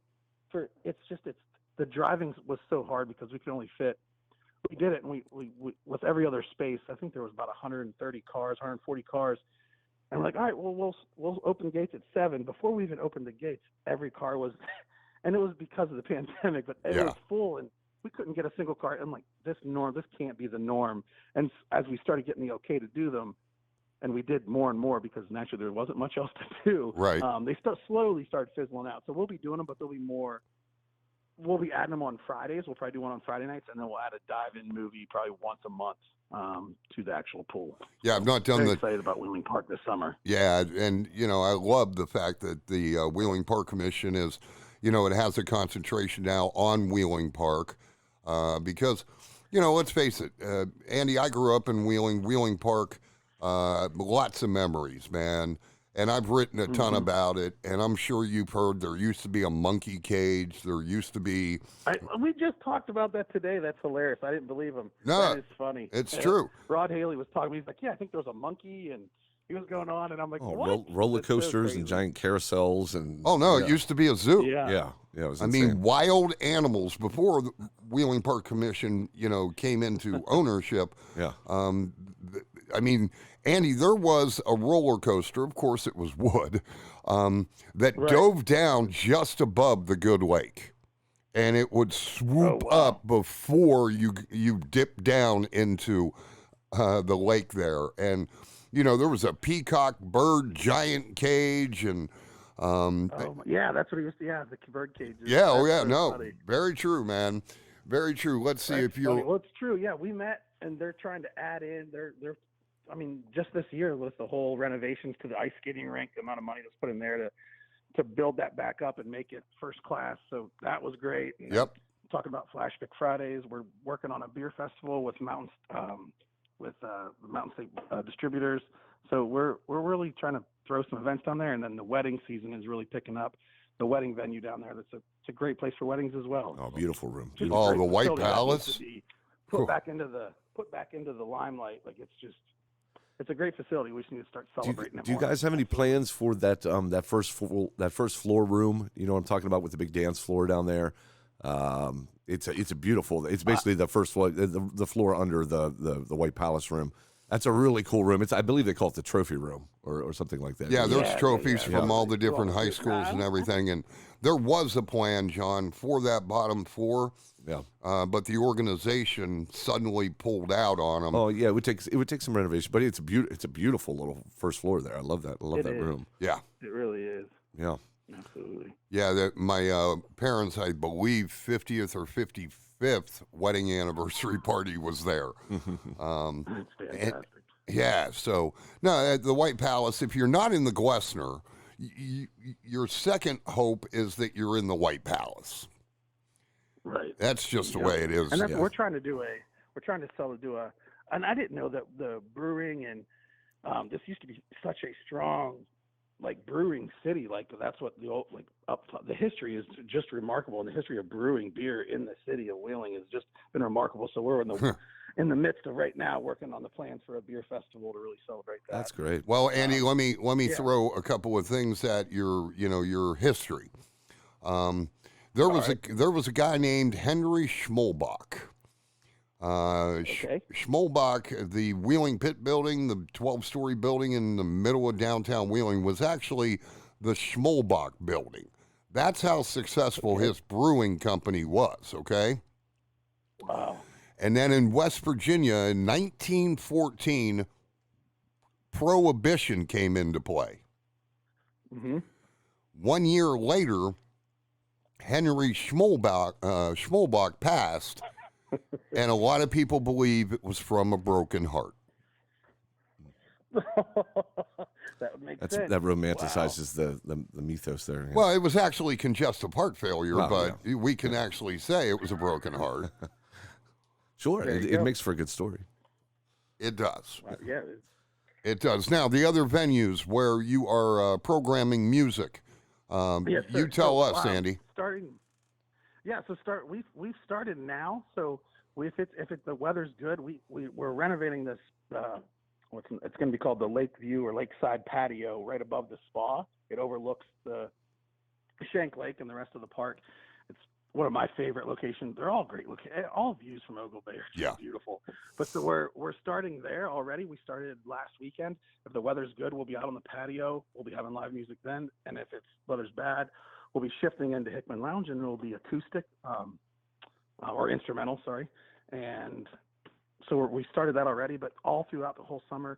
Speaker 5: for. It's the driving was so hard because we could only fit. We did it, and we with every other space. I think there was about 130 cars, 140 cars, and we're like, all right, well, we'll open gates at 7. Before we even opened the gates, every car was, and it was because of the pandemic, but it was full, and we couldn't get a single car. I'm like, this can't be the norm. And as we started getting the okay to do them, and we did more and more because naturally there wasn't much else to do.
Speaker 1: Right.
Speaker 5: They slowly started fizzling out. So we'll be doing them, but there'll be more. We'll be adding them on Fridays. We'll probably do one on Friday nights, and then we'll add a dive-in movie probably once a month to the actual pool.
Speaker 1: Yeah, I've not done
Speaker 5: Very excited about Wheeling Park this summer.
Speaker 1: Yeah, and, I love the fact that the Wheeling Park Commission is, it has a concentration now on Wheeling Park because, let's face it, Andy, I grew up in Wheeling Park, lots of memories, man. And I've written a ton about it, and I'm sure you've heard there used to be a monkey cage. There used to be...
Speaker 5: We just talked about that today. That's hilarious. I didn't believe him.
Speaker 1: No,
Speaker 5: that is funny.
Speaker 1: It's true.
Speaker 5: Rod Haley was talking. He's like, yeah, I think there was a monkey, and he was going on, and I'm like, what?
Speaker 4: Roller
Speaker 5: That's so
Speaker 4: coasters and
Speaker 5: crazy.
Speaker 4: giant carousels. And
Speaker 1: Oh, no, it used to be a zoo.
Speaker 5: Yeah.
Speaker 4: it was
Speaker 1: I
Speaker 4: insane.
Speaker 1: mean, wild animals before the Wheeling Park Commission, came into ownership.
Speaker 4: Yeah.
Speaker 1: I mean, Andy, there was a roller coaster, of course it was wood, that dove down just above the good lake. And it would swoop up before you dip down into the lake there. And, there was a peacock bird giant cage and...
Speaker 5: yeah, that's what he used to. Yeah, the bird cages.
Speaker 1: Yeah,
Speaker 5: That's so funny.
Speaker 1: very true, man. Very true. Let's see if you're...
Speaker 5: Well, it's true. Yeah, we met, and they're trying to add in. They're. I mean, just this year with the whole renovations to the ice skating rink, the amount of money that's put in there to build that back up and make it first class. So that was great. And
Speaker 1: Yep.
Speaker 5: Talking about Flashback Fridays, we're working on a beer festival with the Mountain State distributors. So we're really trying to throw some events down there, and then the wedding season is really picking up. The wedding venue down there, it's a great place for weddings as well.
Speaker 4: Oh, beautiful room.
Speaker 5: Just a
Speaker 1: Oh,
Speaker 5: great
Speaker 1: the White
Speaker 5: facility that
Speaker 1: Palace?
Speaker 5: needs to be put back into the limelight. Like it's a great facility. We just need to start celebrating it
Speaker 4: Do you
Speaker 5: more.
Speaker 4: guys have any plans for that that first floor room? You know what I'm talking about with the big dance floor down there. It's a beautiful. It's basically the first floor, the floor under the White Palace room. That's a really cool room. I believe they call it the trophy room or something like that.
Speaker 1: Yeah, there's
Speaker 5: Yeah,
Speaker 1: trophies
Speaker 5: yeah.
Speaker 1: from all the different
Speaker 5: Well,
Speaker 1: high schools and everything. And there was a plan, John, for that bottom floor.
Speaker 4: Yeah.
Speaker 1: But the organization suddenly pulled out on them.
Speaker 4: Oh yeah, it would take some renovation, but it's a beautiful little first floor there. I love that. I love
Speaker 5: It
Speaker 4: that
Speaker 5: is.
Speaker 4: room.
Speaker 1: Yeah.
Speaker 5: It really is.
Speaker 4: Yeah.
Speaker 5: Absolutely.
Speaker 1: Yeah, my parents, I believe, 50th or 55th wedding anniversary party was there.
Speaker 5: It's fantastic.
Speaker 1: Yeah, so, no, at the White Palace, if you're not in the Glessner, your second hope is that you're in the White Palace.
Speaker 5: Right.
Speaker 1: That's just the way it is.
Speaker 5: And that's
Speaker 1: Yeah.
Speaker 5: we're trying to do and I didn't know that the brewing and this used to be such a strong brewing city. Like that's what the old the history is just remarkable, and the history of brewing beer in the city of Wheeling has just been remarkable. So we're in the midst of right now working on the plans for a beer festival to really celebrate that.
Speaker 4: That's great.
Speaker 1: Well, Andy, let me throw a couple of things at your history. There was a guy named Henry Schmolbach.
Speaker 5: Okay.
Speaker 1: Schmolbach, the Wheeling Pit Building, the 12-story building in the middle of downtown Wheeling, was actually the Schmolbach Building. That's how successful his brewing company was, okay?
Speaker 5: Wow.
Speaker 1: And then in West Virginia in 1914, Prohibition came into play.
Speaker 5: Mm-hmm.
Speaker 1: 1 year later, Henry Schmolbach passed, and a lot of people believe it was from a broken heart.
Speaker 5: That would make sense.
Speaker 4: That romanticizes the mythos there. Yeah.
Speaker 1: Well, it was actually congestive heart failure,
Speaker 4: Wow,
Speaker 1: but we can actually say it was a broken heart.
Speaker 4: Sure,
Speaker 5: There you
Speaker 4: it
Speaker 5: go.
Speaker 4: makes for a good story.
Speaker 1: It does.
Speaker 5: Yeah.
Speaker 1: It does. Now, the other venues where you are programming music,
Speaker 5: Yes,
Speaker 1: you
Speaker 5: sir.
Speaker 1: tell
Speaker 5: So,
Speaker 1: us, Andy.
Speaker 5: Starting. Yeah. So we've started now. So if the weather's good, we're renovating this. It's going to be called the Lakeview or Lakeside Patio right above the spa. It overlooks the Shank Lake and the rest of the park. It's one of my favorite locations. They're all great. All views from Oglebay are just beautiful. But so we're starting there already. We started last weekend. If the weather's good, we'll be out on the patio. We'll be having live music then. And if weather's bad, we'll be shifting into Hickman Lounge, and it'll be acoustic or instrumental. Sorry. And so we started that already. But all throughout the whole summer,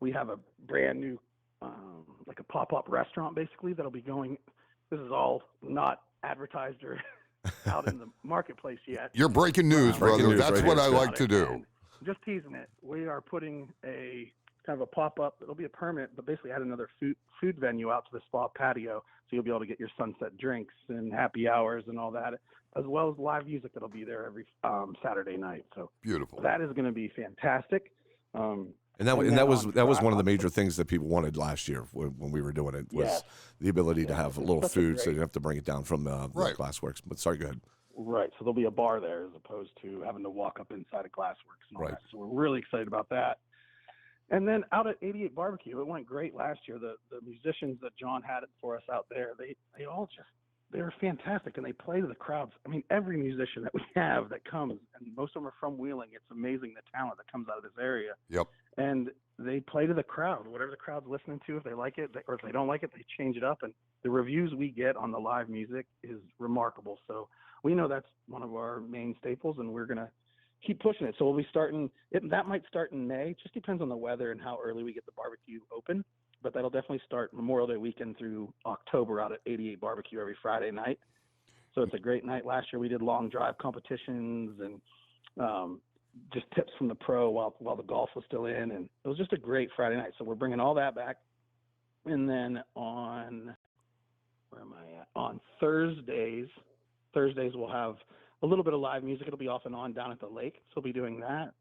Speaker 5: we have a brand new like a pop-up restaurant basically that'll be going. This is all not advertised or out in the marketplace yet.
Speaker 1: You're breaking news,
Speaker 4: Breaking
Speaker 1: brother.
Speaker 4: news
Speaker 1: That's
Speaker 4: right
Speaker 1: what
Speaker 4: here.
Speaker 1: I like to do.
Speaker 5: And just teasing it. We are putting a kind of a pop-up. It'll be a permit, but basically add another food venue out to the spa patio, so you'll be able to get your sunset drinks and happy hours and all that, as well as live music that'll be there every Saturday night. So
Speaker 1: Beautiful.
Speaker 5: that is going to be fantastic.
Speaker 4: And that
Speaker 5: then
Speaker 4: was
Speaker 5: on
Speaker 4: one of the major things that people wanted last year when we were doing it was
Speaker 5: Yes.
Speaker 4: the ability to have a little
Speaker 5: such a
Speaker 4: food, so
Speaker 5: great-
Speaker 4: you have to bring it down from the
Speaker 1: Right.
Speaker 4: Glassworks. But sorry, go ahead.
Speaker 5: Right. So there'll be a bar there as opposed to having to walk up inside of Glassworks and all
Speaker 4: Right.
Speaker 5: that. So we're really excited about that. And then out at 88 Barbecue, it went great last year. The musicians that John had it for us out there, they were fantastic, and they play to the crowds. I mean, every musician that we have that comes, and most of them are from Wheeling. It's amazing the talent that comes out of this area.
Speaker 1: Yep.
Speaker 5: And they play to the crowd, whatever the crowd's listening to. If they like it, or if they don't like it, they change it up. And the reviews we get on the live music is remarkable. So we know that's one of our main staples, and we're going to keep pushing it. So we'll be starting it. That might start in May. It just depends on the weather and how early we get the barbecue open. But that'll definitely start Memorial Day weekend through October out at 88 Barbecue every Friday night. So it's a great night. Last year we did long drive competitions and just tips from the pro while the golf was still in, and it was just a great Friday night. So we're bringing all that back. And then on Thursdays we'll have a little bit of live music. It'll be off and on down at the lake. So we'll be doing that,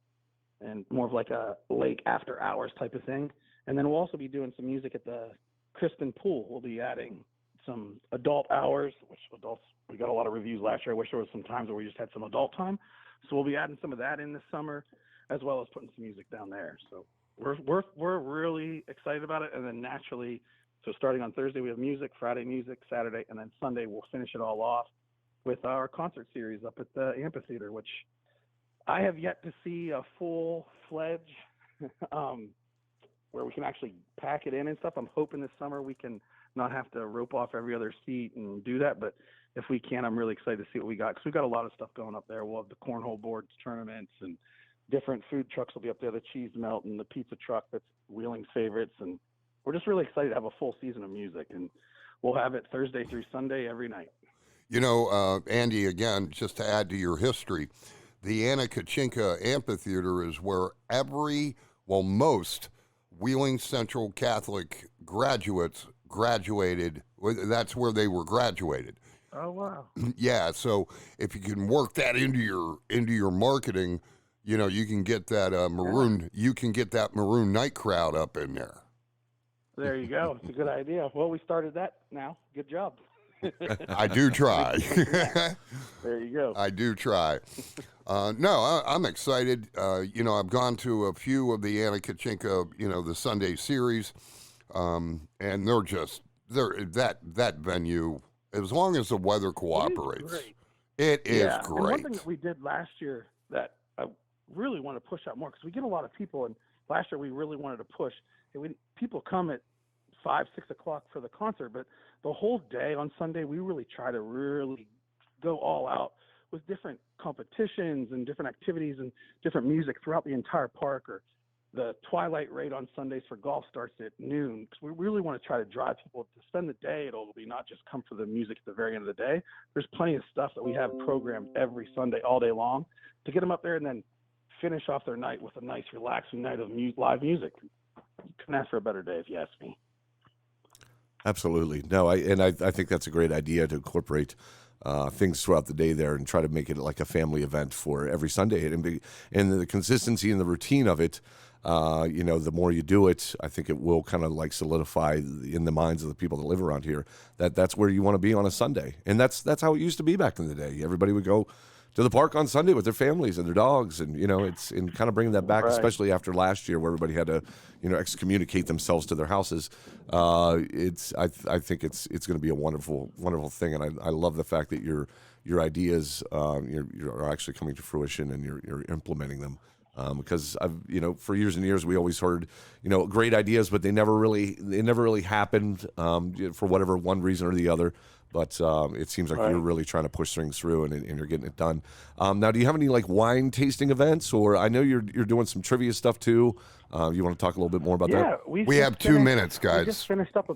Speaker 5: and more of like a lake after hours type of thing. And then we'll also be doing some music at the Crispin Pool. We'll be adding some adult hours, which adults, we got a lot of reviews last year. I wish there was some times where we just had some adult time. So we'll be adding some of that in this summer, as well as putting some music down there. So we're really excited about it. And then naturally, so starting on Thursday, we have music, Friday music, Saturday, and then Sunday we'll finish it all off with our concert series up at the amphitheater, which I have yet to see a full-fledged where we can actually pack it in and stuff. I'm hoping this summer we can not have to rope off every other seat and do that. But if we can, I'm really excited to see what we got, because we've got a lot of stuff going up there. We'll have the cornhole boards tournaments, and different food trucks will be up there, the cheese melt and the pizza truck that's Wheeling's favorites. And we're just really excited to have a full season of music, and we'll have it Thursday through Sunday every night.
Speaker 1: You know, Andy, again, just to add to your history, the Anakachinka Amphitheater is where most Wheeling Central Catholic graduates graduated. That's where they were graduated.
Speaker 5: Oh, wow.
Speaker 1: Yeah, so if you can work that into your marketing, you know, you can get that maroon night crowd up in there.
Speaker 5: There you go. It's a good idea. Well, we started that now. Good job.
Speaker 1: I do try.
Speaker 5: There you go.
Speaker 1: I do try. No, I'm excited. You know, I've gone to a few of the Anakachinka, you know, the Sunday series, and that venue, as long as the weather cooperates, it is
Speaker 5: And
Speaker 1: great.
Speaker 5: one thing that we did last year that I really want to push out more, because we get a lot of people, and last year we really wanted to push. People come at 5, 6 o'clock for the concert, but the whole day on Sunday, we really try to really go all out with different competitions and different activities and different music throughout the entire park. Or the twilight rate on Sundays for golf starts at noon, because we really want to try to drive people to spend the day at Oglebay, not just come for the music at the very end of the day. There's plenty of stuff that we have programmed every Sunday all day long to get them up there and then finish off their night with a nice relaxing night of live music. You couldn't ask for a better day if you ask me.
Speaker 4: Absolutely. No, I think that's a great idea to incorporate things throughout the day there and try to make it like a family event for every Sunday. And the consistency and the routine of it, the more you do it, I think it will kind of like solidify in the minds of the people that live around here that that's where you want to be on a Sunday. And that's how it used to be back in the day. Everybody would go to the park on Sunday with their families and their dogs, and it's in kind of bringing that back, especially after last year where everybody had to excommunicate themselves to their houses. I think it's going to be a wonderful thing, and I love the fact that your ideas are actually coming to fruition and you're implementing them. Because for years and years we always heard great ideas, but they never really happened for whatever one reason or the other. But it seems like you're really trying to push things through and you're getting it done. Now, do you have any like wine tasting events, or I know you're doing some trivia stuff too? You want to talk a little bit more about that?
Speaker 5: Yeah,
Speaker 1: we have 2 minutes, guys.
Speaker 5: We just finished up a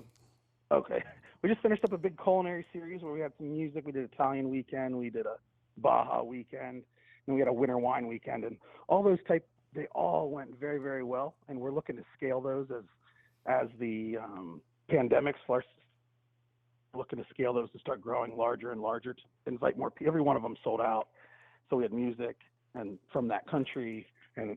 Speaker 5: big culinary series where we had some music. We did Italian weekend, we did a Baja weekend, and we had a winter wine weekend, and all those they all went very, very well. And we're looking to scale those as the pandemic starts. Looking to scale those to start growing larger and larger to invite more people. Every one of them sold out. So we had music and from that country, and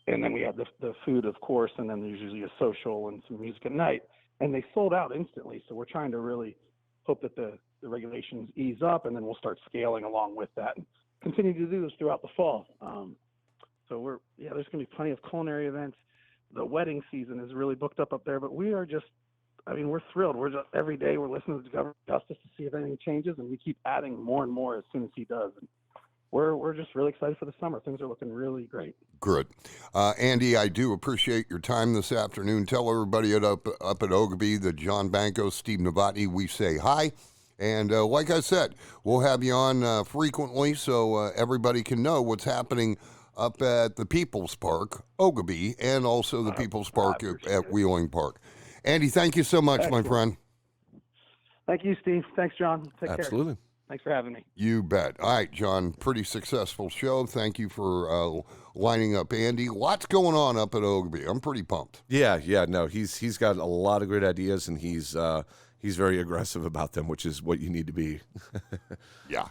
Speaker 5: then we had the food, of course, and then there's usually a social and some music at night, and they sold out instantly. So we're trying to really hope that the regulations ease up, and then we'll start scaling along with that and continue to do this throughout the fall. So there's going to be plenty of culinary events. The wedding season is really booked up there, but we are we're thrilled. We're just every day we're listening to Governor Justice to see if anything changes, and we keep adding more and more as soon as he does. And we're just really excited for the summer. Things are looking really great.
Speaker 1: Good. Andy, I do appreciate your time this afternoon. Tell everybody up at Oglebay, the Jon Banco, Steve Novotney, we say hi. And like I said, we'll have you on frequently so everybody can know what's happening up at the People's Park, Oglebay, and also the People's Park at Wheeling Park. Andy, thank you so much, my friend.
Speaker 5: Thank you, Steve. Thanks, John. Take care.
Speaker 4: Absolutely.
Speaker 5: Thanks for having me.
Speaker 1: You bet. All right, John, pretty successful show. Thank you for lining up Andy. Lots going on up at Oglebay. I'm pretty pumped.
Speaker 4: Yeah. No, he's got a lot of great ideas, and he's very aggressive about them, which is what you need to be.
Speaker 1: Yeah.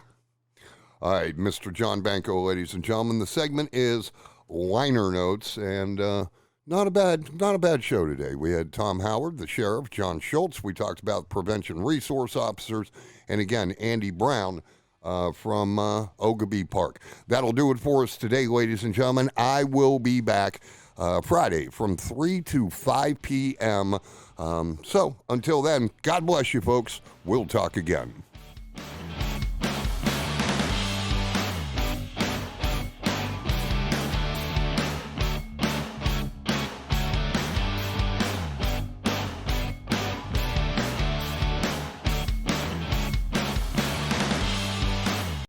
Speaker 1: All right, Mr. Jon Banco, ladies and gentlemen. The segment is Liner Notes, and not a bad show today. We had Tom Howard, the sheriff, John Schultz. We talked about prevention resource officers, and again, Andy Brown from Oglebay Park. That'll do it for us today, ladies and gentlemen. I will be back Friday from 3 to 5 p.m. So until then, God bless you, folks. We'll talk again.